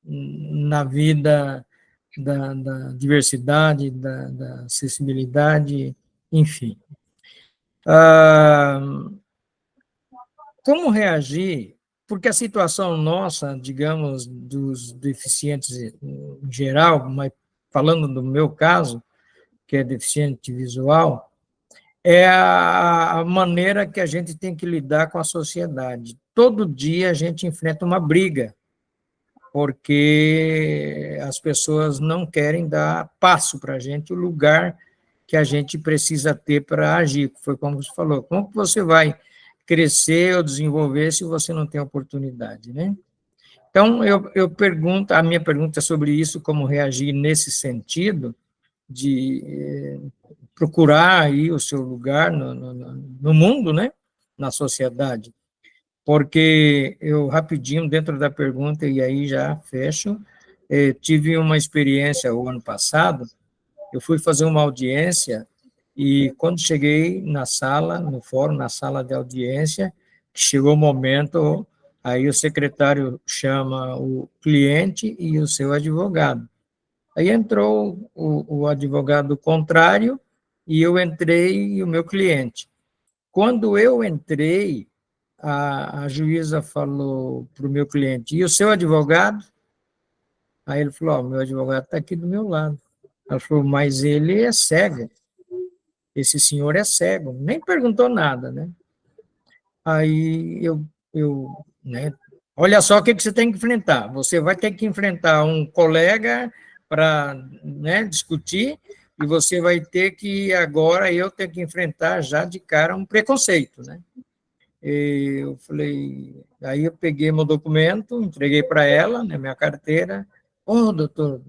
na vida da diversidade, da acessibilidade, enfim. Como reagir? Porque a situação nossa, digamos, dos deficientes em geral, mas falando do meu caso, que é deficiente visual, é a maneira que a gente tem que lidar com a sociedade. Todo dia a gente enfrenta uma briga, porque as pessoas não querem dar passo para a gente, o lugar que a gente precisa ter para agir. Foi como você falou, como que você vai crescer ou desenvolver se você não tem oportunidade, né? Então, eu pergunto, a minha pergunta é sobre isso, como reagir nesse sentido, de procurar aí o seu lugar no mundo, né? Na sociedade. Porque eu, rapidinho, dentro da pergunta, e aí já fecho, tive uma experiência o ano passado, eu fui fazer uma audiência e quando cheguei na sala, no fórum, na sala de audiência, chegou o momento, aí o secretário chama o cliente e o seu advogado. Aí entrou o advogado contrário e eu entrei e o meu cliente. Quando eu entrei, a juíza falou para o meu cliente, e o seu advogado? Aí ele falou, meu advogado está aqui do meu lado. Ela falou, mas ele é cego. esse senhor é cego, nem perguntou nada, né? Aí né, olha só o que você tem que enfrentar. Você vai ter que enfrentar um colega para, né, discutir, e você vai ter que, agora, eu tenho que enfrentar já de cara um preconceito, né? E eu falei, aí eu peguei meu documento, entreguei para ela, né, minha carteira. Doutor,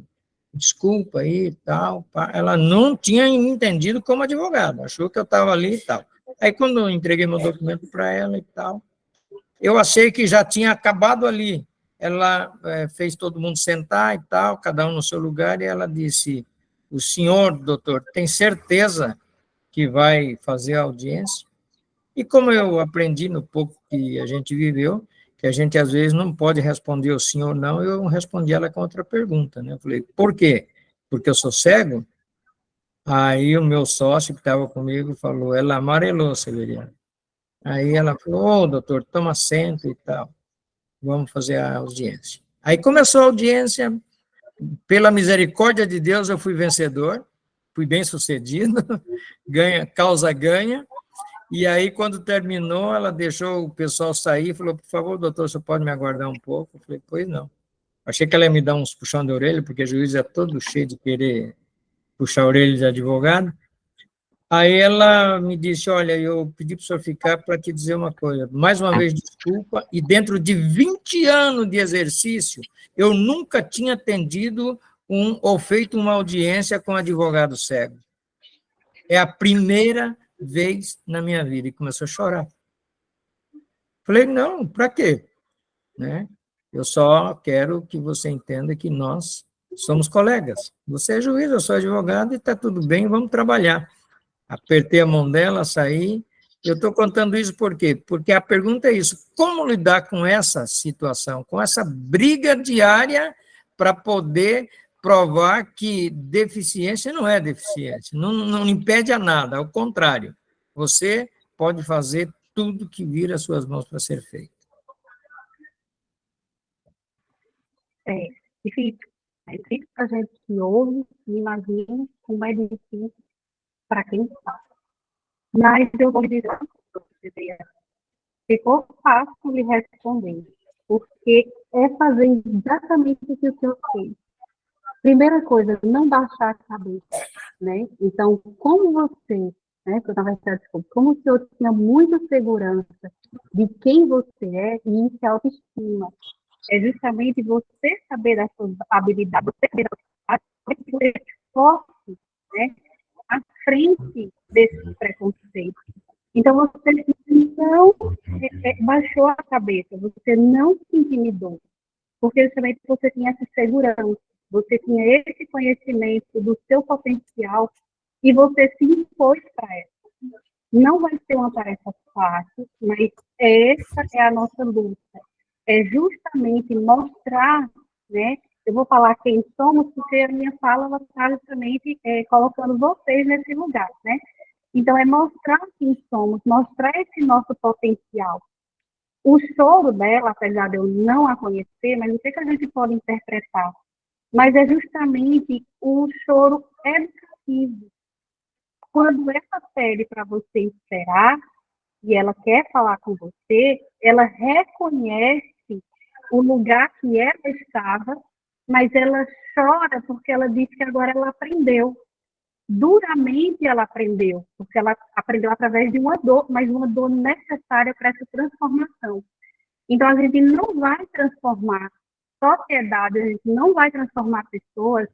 desculpa aí e tal. Pá. Ela não tinha entendido como advogado, achou que eu estava ali e tal. Aí, quando eu entreguei meu documento para ela e tal, eu achei que já tinha acabado ali. Ela fez todo mundo sentar e tal, cada um no seu lugar, e ela disse, o senhor, doutor, tem certeza que vai fazer a audiência? E como eu aprendi no pouco que a gente viveu, que a gente às vezes não pode responder o sim ou não, eu respondi ela com outra pergunta, né? Eu falei, por quê? Porque eu sou cego? Aí o meu sócio que estava comigo falou, ela amarelou, Severiano. Aí ela falou, doutor, toma assento e tal, vamos fazer a audiência. Aí começou a audiência, pela misericórdia de Deus eu fui vencedor, fui bem sucedido, causa ganha. E aí, quando terminou, ela deixou o pessoal sair e falou, por favor, doutor, você pode me aguardar um pouco? Eu falei, pois não. Achei que ela ia me dar uns puxão de orelha, porque o juiz é todo cheio de querer puxar a orelha de advogado. Aí ela me disse, olha, eu pedi para o senhor ficar para te dizer uma coisa. Mais uma vez, desculpa, e dentro de 20 anos de exercício, eu nunca tinha atendido ou feito uma audiência com um advogado cego. É a primeira vez na minha vida. E começou a chorar. Falei, não, para quê? Né? Eu só quero que você entenda que nós somos colegas. Você é juiz, eu sou advogado, e está tudo bem, vamos trabalhar. Apertei a mão dela, saí. Eu estou contando isso por quê? Porque a pergunta é isso, como lidar com essa situação, com essa briga diária para poder provar que deficiência não é deficiência, não impede a nada, ao contrário, você pode fazer tudo que vir às suas mãos para ser feito. É difícil. É difícil para a gente que ouve e imagina como é difícil para quem faz. Mas eu vou dizer uma coisa, ficou fácil lhe responder, porque é fazer exatamente o que o senhor fez. Primeira coisa, não baixar a cabeça, né? Então, como você, né, na verdade, como o senhor tinha muita segurança de quem você é e isso é autoestima, é justamente você saber das suas habilidades, você saber das suas forte, né, à frente desse preconceito. Então, você não baixou a cabeça, você não se intimidou, porque justamente você tinha essa segurança, você tinha esse conhecimento do seu potencial e você se impôs para ela. Não vai ser uma tarefa fácil, mas essa é a nossa luta. É justamente mostrar, né? Eu vou falar quem somos, porque a minha fala está justamente colocando vocês nesse lugar, né? Então, é mostrar quem somos, mostrar esse nosso potencial. O choro dela, apesar de eu não a conhecer, mas o que a gente pode interpretar? Mas é justamente o choro educativo. Quando ela pede para você esperar, e ela quer falar com você, ela reconhece o lugar que ela estava, mas ela chora porque ela diz que agora ela aprendeu. Duramente ela aprendeu, porque ela aprendeu através de uma dor, mas uma dor necessária para essa transformação. Então, a gente não vai transformar sociedade, a gente não vai transformar pessoas,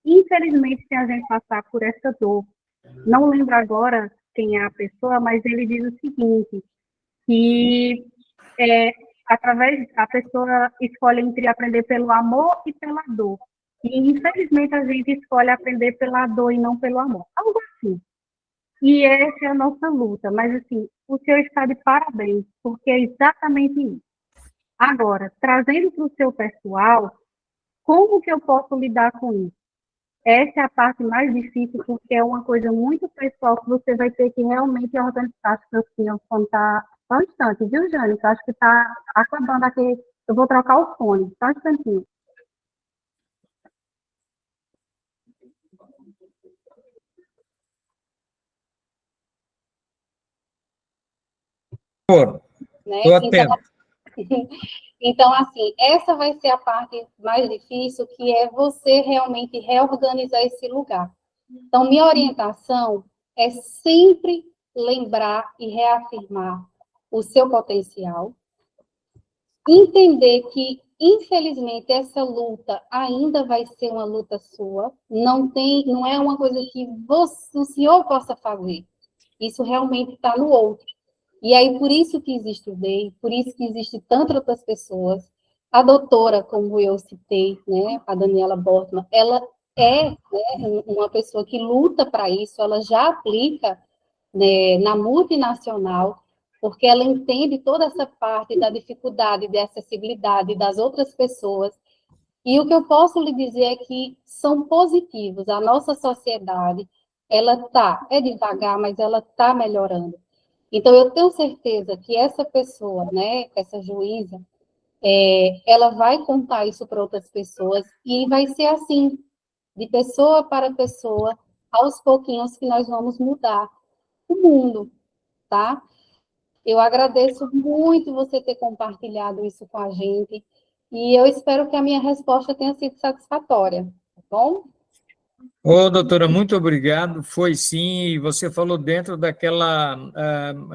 infelizmente, sem a gente passar por essa dor. Não lembro agora quem é a pessoa, mas ele diz o seguinte, que através a pessoa escolhe entre aprender pelo amor e pela dor. E, infelizmente, a gente escolhe aprender pela dor e não pelo amor. Algo assim. E essa é a nossa luta. Mas, assim, o senhor está de parabéns, porque é exatamente isso. Agora, trazendo para o seu pessoal, como que eu posso lidar com isso? Essa é a parte mais difícil, porque é uma coisa muito pessoal que você vai ter que realmente organizar os seus quando está só um instante, viu, Jânica? Acho que está acabando aqui. Eu vou trocar o fone, só um instantinho. né? Estou atento. Então, assim, essa vai ser a parte mais difícil, que é você realmente reorganizar esse lugar. Então, minha orientação é sempre lembrar e reafirmar o seu potencial, entender que, infelizmente, essa luta ainda vai ser uma luta sua, não é uma coisa que o senhor possa fazer. Isso realmente está no outro. E aí, por isso que existe o DEI, por isso que existe tantas outras pessoas. A doutora, como eu citei, né, a Daniela Bortman, ela é, né, uma pessoa que luta para isso, ela já aplica, né, na multinacional, porque ela entende toda essa parte da dificuldade de acessibilidade das outras pessoas. E o que eu posso lhe dizer é que são positivos. A nossa sociedade, é devagar, mas ela está melhorando. Então, eu tenho certeza que essa pessoa, né, essa juíza, ela vai contar isso para outras pessoas e vai ser assim, de pessoa para pessoa, aos pouquinhos que nós vamos mudar o mundo, tá? Eu agradeço muito você ter compartilhado isso com a gente e eu espero que a minha resposta tenha sido satisfatória, tá bom? Ô, doutora, muito obrigado. Foi sim, e você falou dentro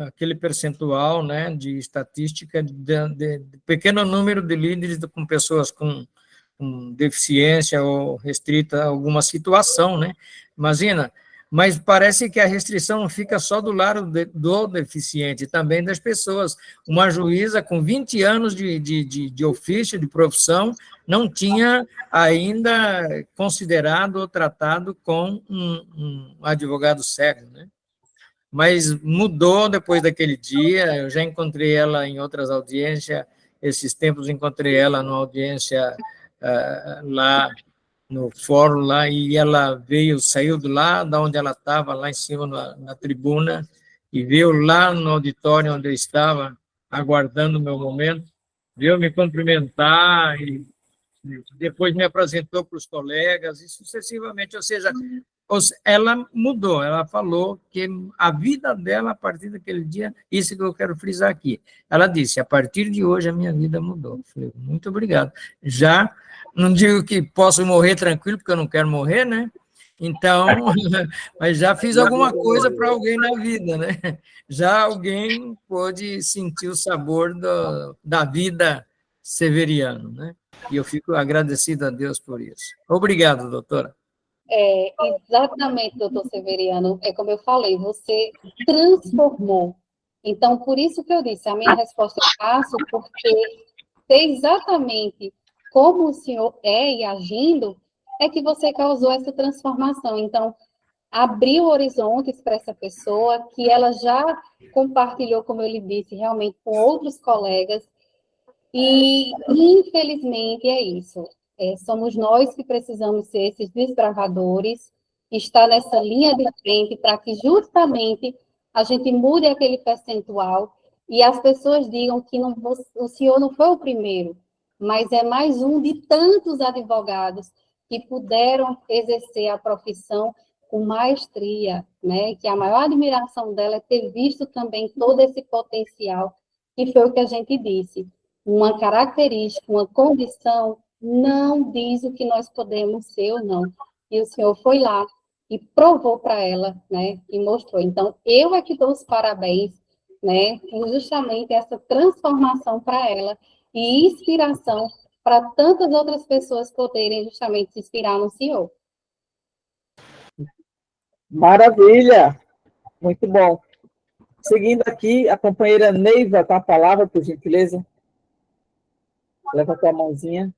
aquele percentual, né, de estatística de pequeno número de líderes com pessoas com deficiência ou restrita a alguma situação, né? Imagina, mas parece que a restrição não fica só do lado do deficiente, também das pessoas. Uma juíza com 20 anos de ofício, de profissão, não tinha ainda considerado ou tratado com um advogado cego, né? Mas mudou depois daquele dia, eu já encontrei ela em outras audiências, esses tempos encontrei ela numa audiência lá no fórum, lá, e ela saiu de lá, da onde ela estava, lá em cima na tribuna, e veio lá no auditório onde eu estava, aguardando o meu momento, veio me cumprimentar e depois me apresentou para os colegas e sucessivamente, ou seja, ela mudou, ela falou que a vida dela, a partir daquele dia, isso que eu quero frisar aqui, ela disse, a partir de hoje a minha vida mudou. Eu falei, muito obrigado. Já, não digo que posso morrer tranquilo, porque eu não quero morrer, né? Então, mas já fiz alguma coisa para alguém na vida, né? Já alguém pôde sentir o sabor da vida severiano, né? E eu fico agradecido a Deus por isso. Obrigado, doutora. Exatamente, doutor Severiano, é como eu falei, você transformou. Então, por isso que eu disse, a minha resposta é fácil, porque ser exatamente como o senhor é e agindo, é que você causou essa transformação. Então, abriu horizontes para essa pessoa, que ela já compartilhou, como eu lhe disse, realmente com outros colegas, e, infelizmente, é isso. Somos nós que precisamos ser esses desbravadores, estar nessa linha de frente para que, justamente, a gente mude aquele percentual e as pessoas digam que o senhor não foi o primeiro, mas é mais um de tantos advogados que puderam exercer a profissão com maestria, né? Que a maior admiração dela é ter visto também todo esse potencial, que foi o que a gente disse. Uma característica, uma condição, não diz o que nós podemos ser ou não. E o senhor foi lá e provou para ela, né, e mostrou. Então, eu é que dou os parabéns, né, por justamente essa transformação para ela e inspiração para tantas outras pessoas poderem justamente se inspirar no senhor. Maravilha! Muito bom. Seguindo aqui, a companheira Neiva com a palavra, por gentileza. Levanta a mãozinha.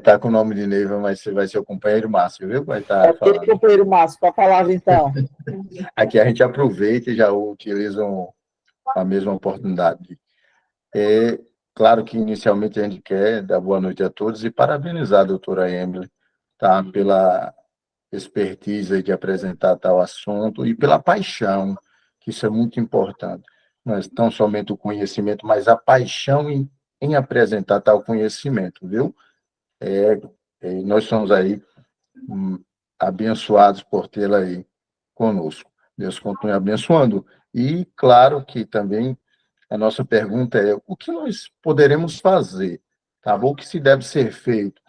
Tá com o nome de Neiva, mas você vai ser o companheiro Márcio, viu? Vai estar Aquele falando. companheiro Márcio, com a palavra, então. Aqui a gente aproveita e já utilizam a mesma oportunidade. Claro que inicialmente a gente quer dar boa noite a todos e parabenizar a doutora Emily, tá? Pela expertise de apresentar tal assunto e pela paixão, que isso é muito importante. Mas não somente o conhecimento, mas a paixão em apresentar tal conhecimento, viu? Nós somos aí abençoados por tê-la aí conosco. Deus continue abençoando. E, claro, que também a nossa pergunta é o que nós poderemos fazer, tá bom? O que se deve ser feito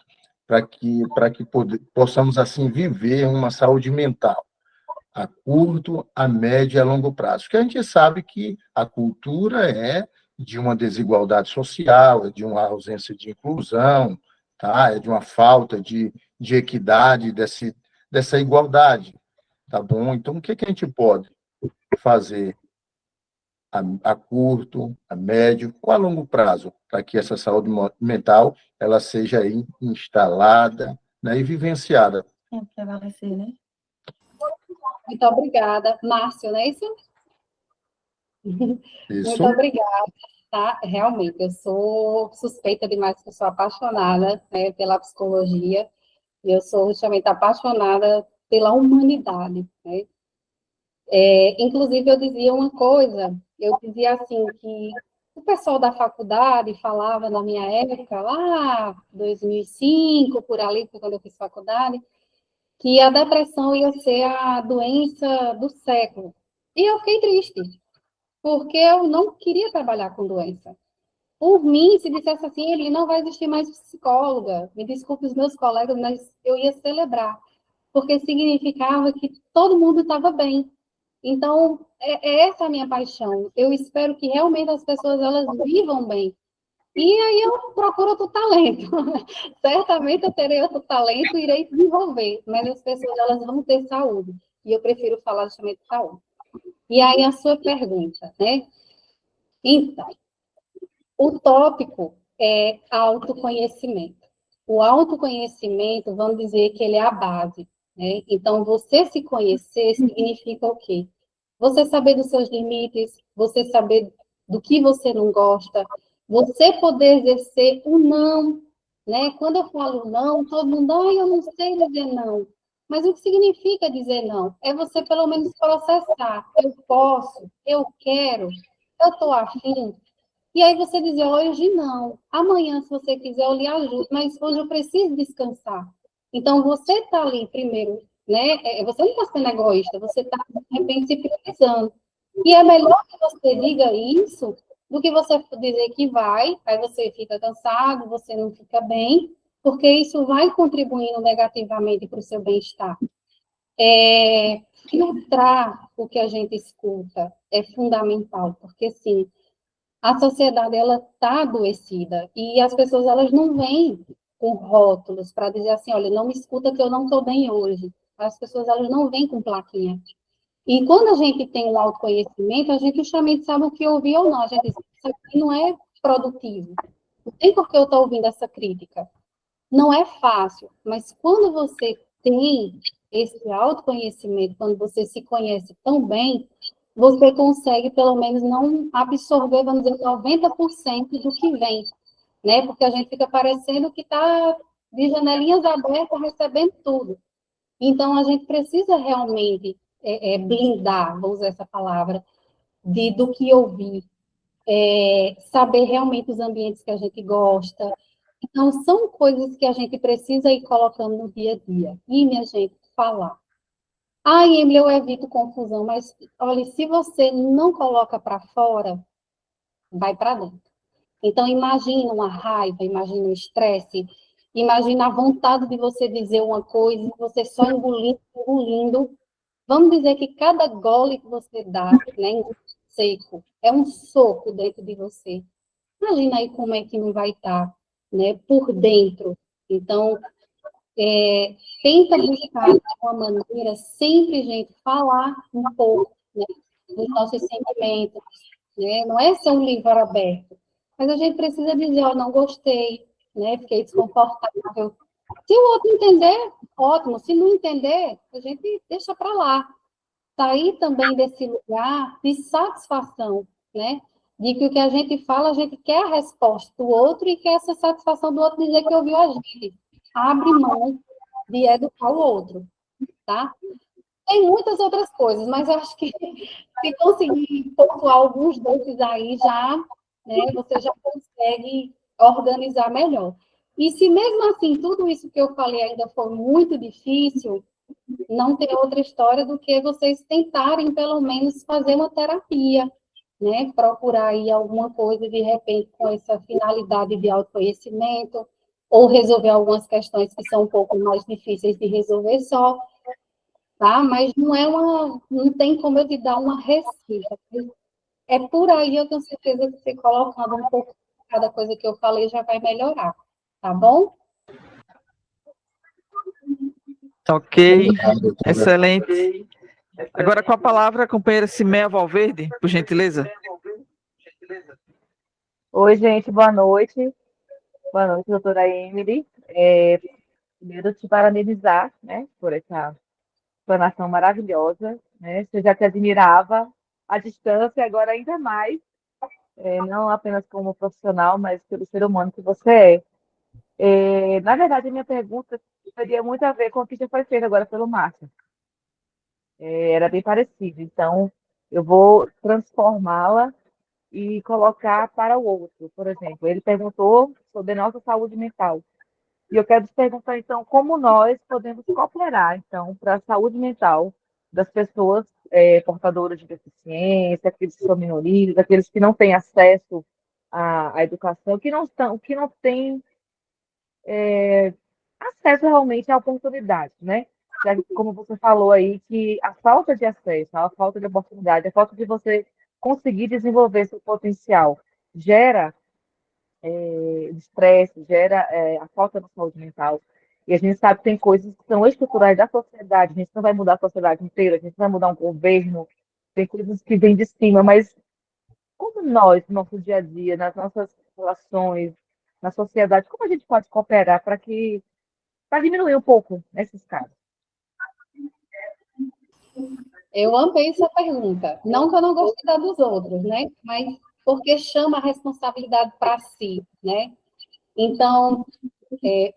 para que possamos, assim, viver uma saúde mental a curto, a médio e a longo prazo. Porque a gente sabe que a cultura é de uma desigualdade social, é de uma ausência de inclusão, tá? É de uma falta de equidade, dessa igualdade, tá bom? Então, o que que a gente pode fazer a curto, a médio ou a longo prazo para que essa saúde mental ela seja aí instalada, né, e vivenciada? É prevalecer, né? Muito obrigada. Márcio, não é isso? Muito Isso. obrigada, tá? Realmente, eu sou suspeita demais, que eu sou apaixonada, né, pela psicologia, e eu sou justamente apaixonada pela humanidade, né? Inclusive, eu dizia uma coisa, eu dizia assim, que o pessoal da faculdade falava na minha época, lá 2005, por ali, foi quando eu fiz faculdade, que a depressão ia ser a doença do século. E eu fiquei triste, porque eu não queria trabalhar com doença. Por mim, se dissesse assim, ele não vai existir mais psicóloga, me desculpe os meus colegas, mas eu ia celebrar, porque significava que todo mundo estava bem. Então, é essa a minha paixão. Eu espero que realmente as pessoas elas vivam bem. E aí eu procuro outro talento. Certamente eu terei outro talento e irei desenvolver, mas as pessoas elas vão ter saúde. E eu prefiro falar justamente de saúde. E aí a sua pergunta, né? Então, o tópico é autoconhecimento. O autoconhecimento, vamos dizer que ele é a base, né? Então, você se conhecer significa o quê? Você saber dos seus limites, você saber do que você não gosta, você poder exercer o não, né? Quando eu falo não, todo mundo, eu não sei dizer não. Mas o que significa dizer não? É você, pelo menos, processar. Eu posso, eu quero, eu estou afim. E aí você dizer, hoje não, amanhã, se você quiser, eu lhe ajudo, mas hoje eu preciso descansar. Então, você está ali primeiro, né? Você não está sendo egoísta, você está, de repente, se priorizando. E é melhor que você diga isso do que você dizer que vai, aí você fica cansado, você não fica bem, porque isso vai contribuindo negativamente para o seu bem-estar. Filtrar o que a gente escuta é fundamental, porque, sim, a sociedade ela está adoecida e as pessoas elas não vêm com rótulos para dizer assim, olha, não me escuta que eu não estou bem hoje. As pessoas elas não vêm com plaquinha. E quando a gente tem um autoconhecimento, a gente justamente sabe o que ouvir ou não. A gente diz, isso aqui não é produtivo. Não tem por que eu estar ouvindo essa crítica. Não é fácil, mas quando você tem esse autoconhecimento, quando você se conhece tão bem, você consegue, pelo menos, não absorver, vamos dizer, 90% do que vem, né? Porque a gente fica parecendo que está de janelinhas abertas, recebendo tudo. Então, a gente precisa realmente blindar, vou usar essa palavra, do que ouvir, saber realmente os ambientes que a gente gosta. Então, são coisas que a gente precisa ir colocando no dia a dia. E, minha gente, falar. Ai, Emily, eu evito confusão, mas, olha, se você não coloca para fora, vai para dentro. Então, imagina uma raiva, imagina um estresse, imagina a vontade de você dizer uma coisa e você só engolindo, engolindo. Vamos dizer que cada gole que você dá, né, seco, é um soco dentro de você. Imagina aí como é que não vai estar, né, por dentro. Então, tenta buscar de uma maneira, sempre, gente, falar um pouco, né, dos nossos sentimentos, né? Não é ser um livro aberto, mas a gente precisa dizer, ó, não gostei, né, fiquei desconfortável. Se o outro entender, ótimo, se não entender, a gente deixa para lá. Sair também desse lugar de satisfação, né? De que o que a gente fala, a gente quer a resposta do outro e quer essa satisfação do outro dizer que ouviu a gente. Abre mão de educar o outro, tá? Tem muitas outras coisas, mas eu acho que se conseguir pontuar alguns desses aí já, né, você já consegue organizar melhor. E se mesmo assim tudo isso que eu falei ainda for muito difícil, não tem outra história do que vocês tentarem, pelo menos, fazer uma terapia, né? Procurar aí alguma coisa, de repente, com essa finalidade de autoconhecimento, ou resolver algumas questões que são um pouco mais difíceis de resolver só, tá? Mas não tem como eu te dar uma receita. É por aí, eu tenho certeza que você colocando um pouco de cada coisa que eu falei já vai melhorar, tá bom? Ok, Obrigado, doutora. excelente. Agora com a palavra, a companheira Cimeia Valverde, por gentileza. Oi, gente, boa noite. Boa noite, doutora Emily. Primeiro, te parabenizar, né, por essa explanação maravilhosa, né? Você já te admirava à distância, agora ainda mais, não apenas como profissional, mas pelo ser humano que você é. Na verdade, a minha pergunta teria muito a ver com o que já foi feito agora pelo Márcio. Era bem parecido, então eu vou transformá-la e colocar para o outro. Por exemplo, ele perguntou sobre a nossa saúde mental. E eu quero te perguntar, então, como nós podemos cooperar, então, para a saúde mental das pessoas portadoras de deficiência, aqueles que são minorias, aqueles que não têm acesso à educação, que não têm acesso realmente à oportunidade, né? Já que, como você falou aí, que a falta de acesso, a falta de oportunidade, a falta de você conseguir desenvolver seu potencial gera estresse, gera a falta de saúde mental. E a gente sabe que tem coisas que são estruturais da sociedade, a gente não vai mudar a sociedade inteira, a gente não vai mudar um governo, tem coisas que vêm de cima, mas como nós, no nosso dia a dia, nas nossas relações, na sociedade, como a gente pode cooperar para diminuir um pouco esses casos? Eu amei essa pergunta. Não que eu não goste da dos outros, né? Mas porque chama a responsabilidade para si, né? Então,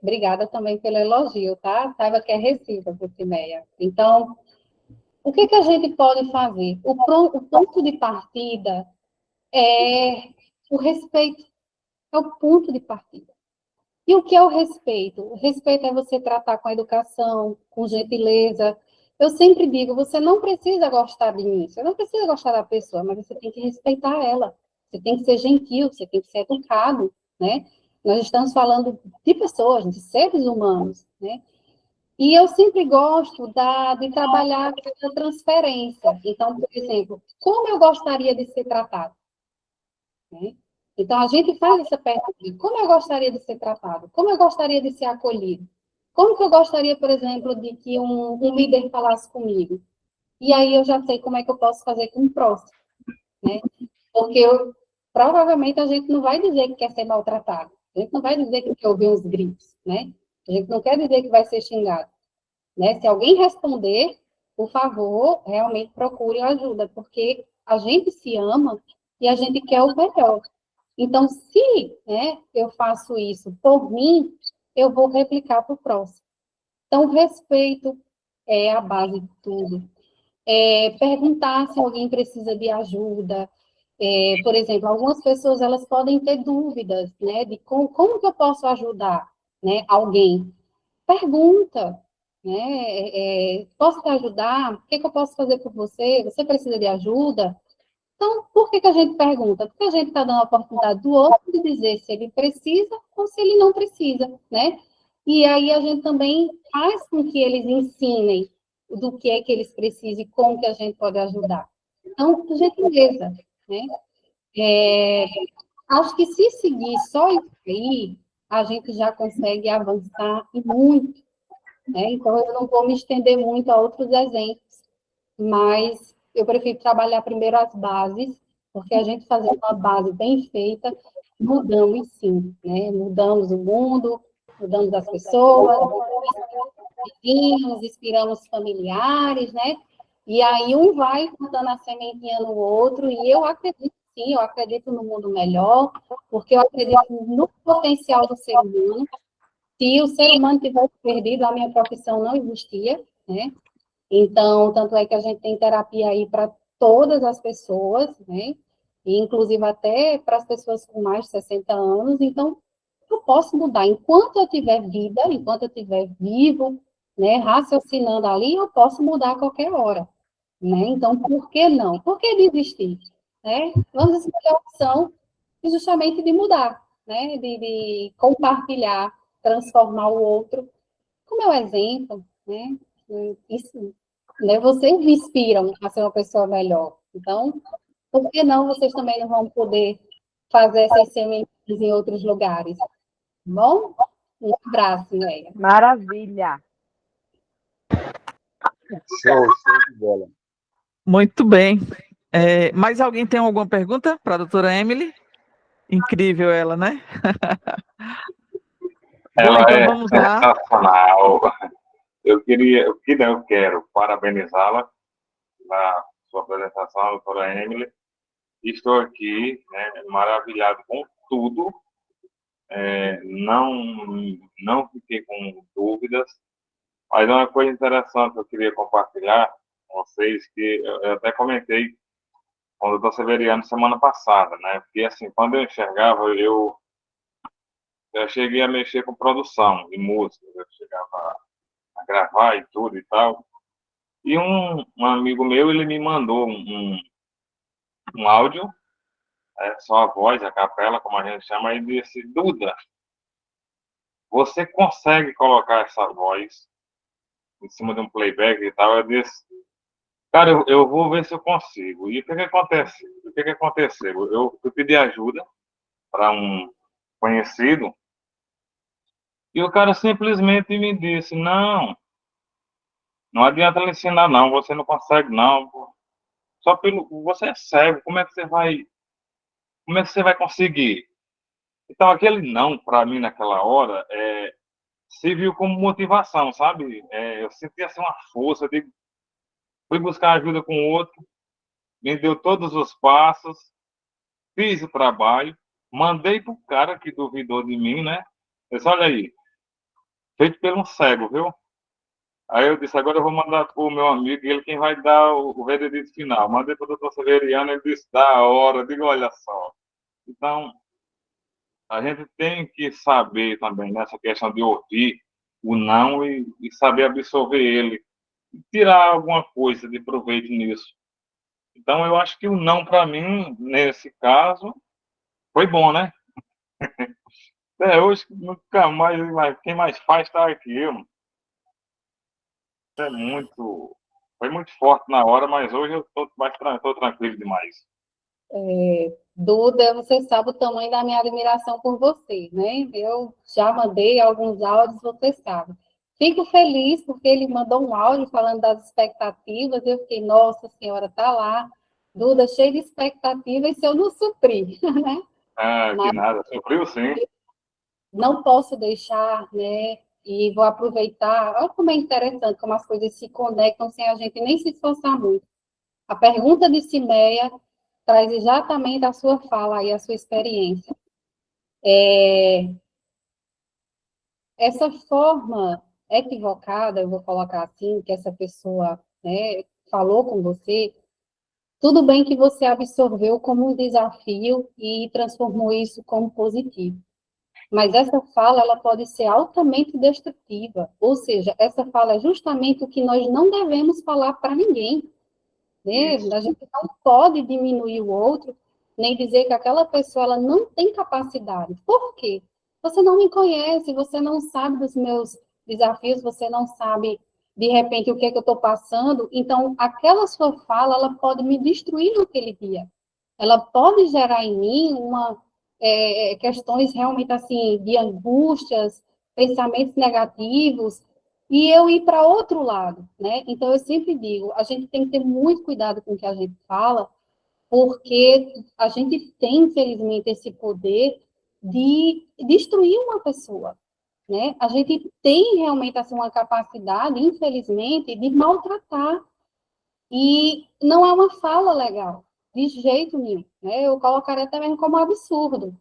obrigada também pelo elogio, tá? Saiba que é recíproco, Cimeia. Então, o que a gente pode fazer? O ponto de partida é o respeito. É o ponto de partida. E o que é o respeito? O respeito é você tratar com educação, com gentileza. Eu sempre digo, você não precisa gostar de mim, você não precisa gostar da pessoa, mas você tem que respeitar ela. Você tem que ser gentil, você tem que ser educado, né? Nós estamos falando de pessoas, de seres humanos, né? E eu sempre gosto de trabalhar com a transferência. Então, por exemplo, como eu gostaria de ser tratado? Né? Então, a gente faz essa pergunta, como eu gostaria de ser tratado? Como eu gostaria de ser acolhido? Como que eu gostaria, por exemplo, de que um líder falasse comigo? E aí eu já sei como é que eu posso fazer com o próximo, né? Porque provavelmente a gente não vai dizer que quer ser maltratado, a gente não vai dizer que quer ouvir uns gritos, né? A gente não quer dizer que vai ser xingado, né? Se alguém responder, por favor, realmente procure ajuda, porque a gente se ama e a gente quer o melhor. Então, se, né, eu faço isso por mim, eu vou replicar para o próximo. Então, o respeito é a base de tudo. Perguntar se alguém precisa de ajuda. Por exemplo, algumas pessoas elas podem ter dúvidas, né, de como que eu posso ajudar, né, alguém. Pergunta, né, posso te ajudar? O que eu posso fazer por você? Você precisa de ajuda? Então, por que a gente pergunta? Porque a gente está dando a oportunidade do outro de dizer se ele precisa ou se ele não precisa, né? E aí a gente também faz com que eles ensinem do que é que eles precisam e como que a gente pode ajudar. Então, por gentileza, né? Acho que se seguir só isso aí, a gente já consegue avançar e muito, né? Então, eu não vou me estender muito a outros exemplos, mas eu prefiro trabalhar primeiro as bases, porque a gente fazendo uma base bem feita, mudamos sim, né? Mudamos o mundo, mudamos as pessoas, inspiramos familiares, né? E aí um vai plantando a sementinha no outro, e eu acredito sim, eu acredito no mundo melhor, porque eu acredito no potencial do ser humano. Se o ser humano tivesse perdido, a minha profissão não existia, né? Então, tanto é que a gente tem terapia aí para todas as pessoas, né? E, inclusive até para as pessoas com mais de 60 anos. Então, eu posso mudar. Enquanto eu tiver vida, enquanto eu estiver vivo, né, raciocinando ali, eu posso mudar a qualquer hora, né? Então, por que não? Por que desistir? Né? Vamos escolher a opção justamente de mudar, né? De compartilhar, transformar o outro. Como é o exemplo, né? Isso, né? Vocês me inspiram a ser uma pessoa melhor. Então, por que não vocês também não vão poder fazer essas sementes em outros lugares? Bom? Um abraço, Leia. Maravilha. Show de bola. Muito bem. Mais alguém tem alguma pergunta para a doutora Emily? Incrível ela, né? Bom, Ela então é vamos lá. sensacional. Eu quero parabenizá-la na sua apresentação, doutora Emily. Estou aqui, né, maravilhado com tudo. Não fiquei com dúvidas. Mas uma coisa interessante que eu queria compartilhar com vocês, que eu até comentei com o doutor Severiano semana passada, né? Porque, assim, quando eu enxergava, eu cheguei a mexer com produção de música, eu chegava a gravar e tudo e tal. E um amigo meu, ele me mandou um áudio, só a voz, a capela, como a gente chama, e disse: Duda, você consegue colocar essa voz em cima de um playback e tal? Eu disse: cara, eu vou ver se eu consigo. E o que que acontece? O que que aconteceu? Eu pedi ajuda para um conhecido e o cara simplesmente me disse: não adianta lhe ensinar não, você não consegue não. Só pelo você é cego, como é que você vai conseguir? Então aquele não para mim naquela hora se viu como motivação, sabe? Eu senti assim uma força, fui buscar ajuda com o outro, me deu todos os passos. Fiz o trabalho, mandei pro cara que duvidou de mim, né? Eu disse: olha aí, feito pelo um cego, viu? Aí eu disse: agora eu vou mandar pro meu amigo, ele quem vai dar o veredito final. Mandei pro doutor Severiano, ele disse: da hora. Eu digo: olha só. Então, a gente tem que saber também nessa questão de ouvir o não e saber absorver ele, e tirar alguma coisa de proveito nisso. Então, eu acho que o não, para mim, nesse caso, foi bom, né? Hoje nunca mais, quem mais faz está aqui. É muito, foi muito forte na hora, mas hoje eu estou tranquilo demais. Duda, você sabe o tamanho da minha admiração por você, né? Eu já mandei alguns áudios, você sabe. Fico feliz porque ele mandou um áudio falando das expectativas, eu fiquei: nossa senhora, tá lá, Duda, cheia de expectativas, e se eu não suprir, né? Que nada, sofreu sim. Não posso deixar, né? E vou aproveitar. Olha como é interessante, como as coisas se conectam sem a gente nem se esforçar muito. A pergunta de Cimeia traz exatamente a sua fala e a sua experiência. Essa forma equivocada, eu vou colocar assim, que essa pessoa, né, falou com você, tudo bem que você absorveu como um desafio e transformou isso como positivo. Mas essa fala, ela pode ser altamente destrutiva, ou seja, essa fala é justamente o que nós não devemos falar para ninguém, né? A gente não pode diminuir o outro, nem dizer que aquela pessoa ela não tem capacidade. Por quê? Você não me conhece, você não sabe dos meus desafios, você não sabe, de repente, o que é que eu estou passando, então, aquela sua fala, ela pode me destruir naquele dia. Ela pode gerar em mim questões realmente assim de angústias, pensamentos negativos, e eu ir para outro lado, né? Então eu sempre digo, a gente tem que ter muito cuidado com o que a gente fala, porque a gente tem, infelizmente, esse poder de destruir uma pessoa, né? A gente tem realmente assim uma capacidade, infelizmente, de maltratar, e não é uma fala legal, de jeito nenhum, né? Eu colocaria até mesmo como absurdo,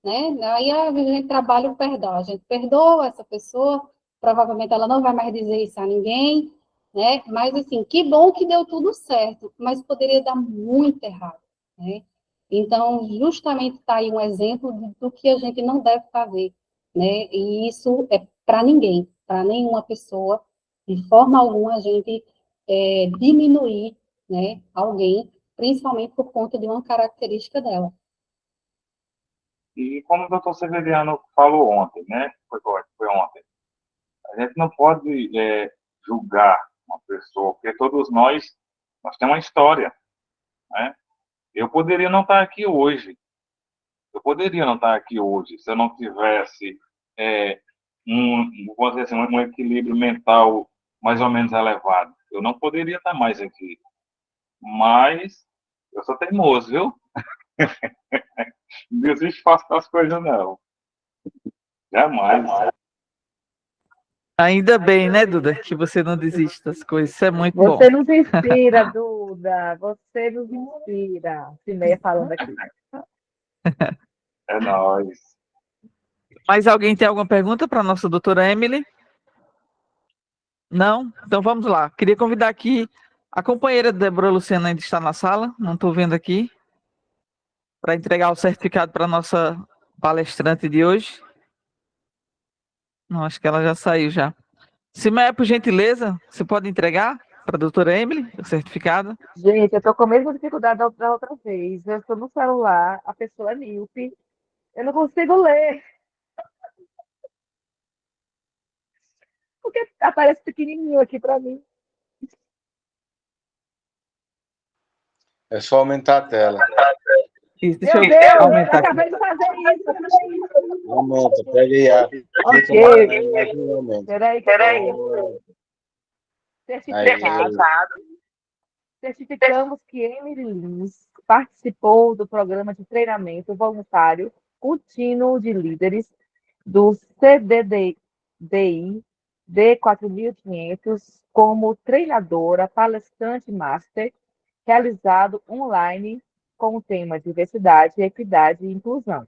né? Aí a gente trabalha o perdão, a gente perdoa essa pessoa, provavelmente ela não vai mais dizer isso a ninguém, né? Mas, assim, que bom que deu tudo certo, mas poderia dar muito errado, né? Então, justamente está aí um exemplo do que a gente não deve fazer, né? E isso é para ninguém, para nenhuma pessoa, de forma alguma a gente diminuir, né, alguém, principalmente por conta de uma característica dela. E como o doutor Severiano falou ontem, né? Foi ontem. A gente não pode julgar uma pessoa, porque todos nós temos uma história, né? Eu poderia não estar aqui hoje. Se eu não tivesse vamos dizer assim, um equilíbrio mental mais ou menos elevado. Eu não poderia estar mais aqui. Mas eu sou teimoso, viu? Não desisto fácil das coisas, não. Jamais. Ainda bem, né, Duda, que você não desiste das coisas. Isso é muito bom. Você nos inspira, Duda. Você nos inspira. Cineia falando aqui. É nóis. Mais alguém tem alguma pergunta para a nossa doutora Emily? Não? Então vamos lá. Queria convidar aqui a companheira Débora Luciana, ainda está na sala, não estou vendo aqui, para entregar o certificado para a nossa palestrante de hoje. Não, acho que ela já saiu já. Siméia, por gentileza, você pode entregar para a doutora Emily o certificado? Gente, eu estou com a mesma dificuldade da outra vez. Eu estou no celular, a pessoa é míope. Eu não consigo ler. Porque aparece pequenininho aqui para mim. É só aumentar a tela. Isso, Meu Deus, eu acabei de fazer isso. Aumenta, pega aí a... Ok. Peraí. Certificado. Certificamos que Emily Lins participou do programa de treinamento voluntário contínuo de líderes do CDDI D4500 como treinadora palestrante master, realizado online com o tema Diversidade, Equidade e Inclusão.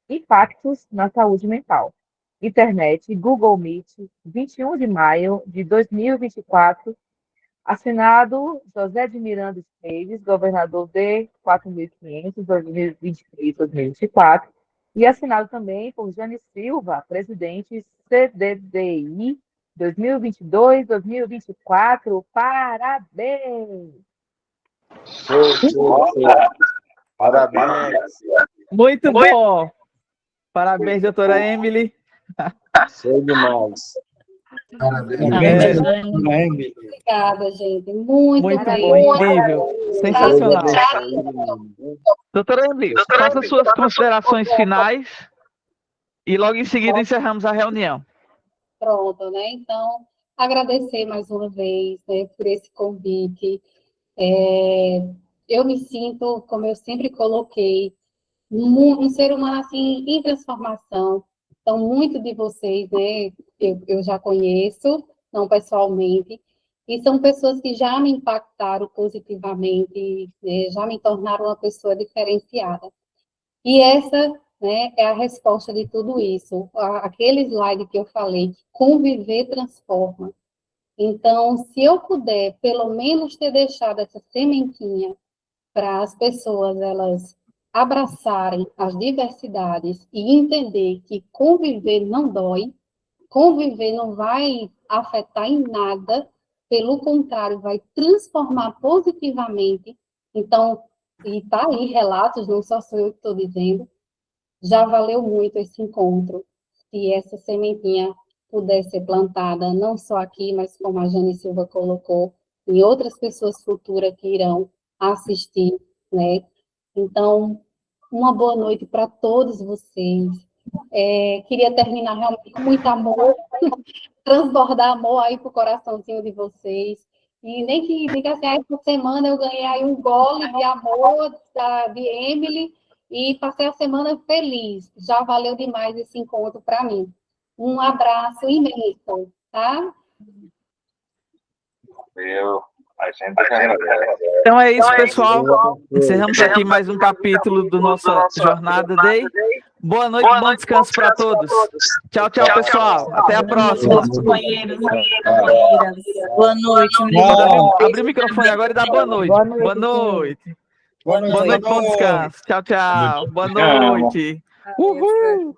Impactos na saúde mental. Internet, Google Meet, 21 de maio de 2024, assinado José de Miranda Esteves, governador de 4.500, 2023-2024, e assinado também por Jane Silva, presidente CDDI 2022-2024. Parabéns! Parabéns! Muito bom! Parabéns, doutora Emily. Show demais. Parabéns, doutora Emily. Obrigada, gente. Muito bom, bem. incrível. Sensacional. Doutora Emily, faça suas considerações finais e logo em seguida encerramos a reunião. Pronto, né? Então, agradecer mais uma vez, né, por esse convite. Eu me sinto, como eu sempre coloquei, um ser humano assim em transformação. Então, muito de vocês, né, eu já conheço, não pessoalmente, e são pessoas que já me impactaram positivamente, né, já me tornaram uma pessoa diferenciada. E essa, né, é a resposta de tudo isso. Aquele slide que eu falei, que conviver transforma. Então, se eu puder, pelo menos ter deixado essa sementinha para as pessoas, elas abraçarem as diversidades e entender que conviver não dói, conviver não vai afetar em nada, pelo contrário, vai transformar positivamente. Então, e está aí relatos, não só sou eu que estou dizendo, já valeu muito esse encontro, se essa sementinha puder ser plantada, não só aqui, mas como a Jane Silva colocou, em outras pessoas futuras que irão assistir, né? Então, uma boa noite para todos vocês. Queria terminar realmente com muito amor, transbordar amor aí para o coraçãozinho de vocês. E nem que diga assim, essa semana eu ganhei aí um gole de amor de Emily e passei a semana feliz. Já valeu demais esse encontro para mim. Um abraço imenso, tá? A gente agradece. Então é isso, pessoal. Encerramos aqui mais um capítulo do nossa Jornada Day. Boa noite, bom descanso para todos. Tchau, tchau, pessoal. Até a próxima. Companheiros, companheiras. Boa noite. Abrir o microfone agora e dar boa noite. Boa noite. Boa noite, bom descanso. Tchau, tchau. Boa noite. Uhul!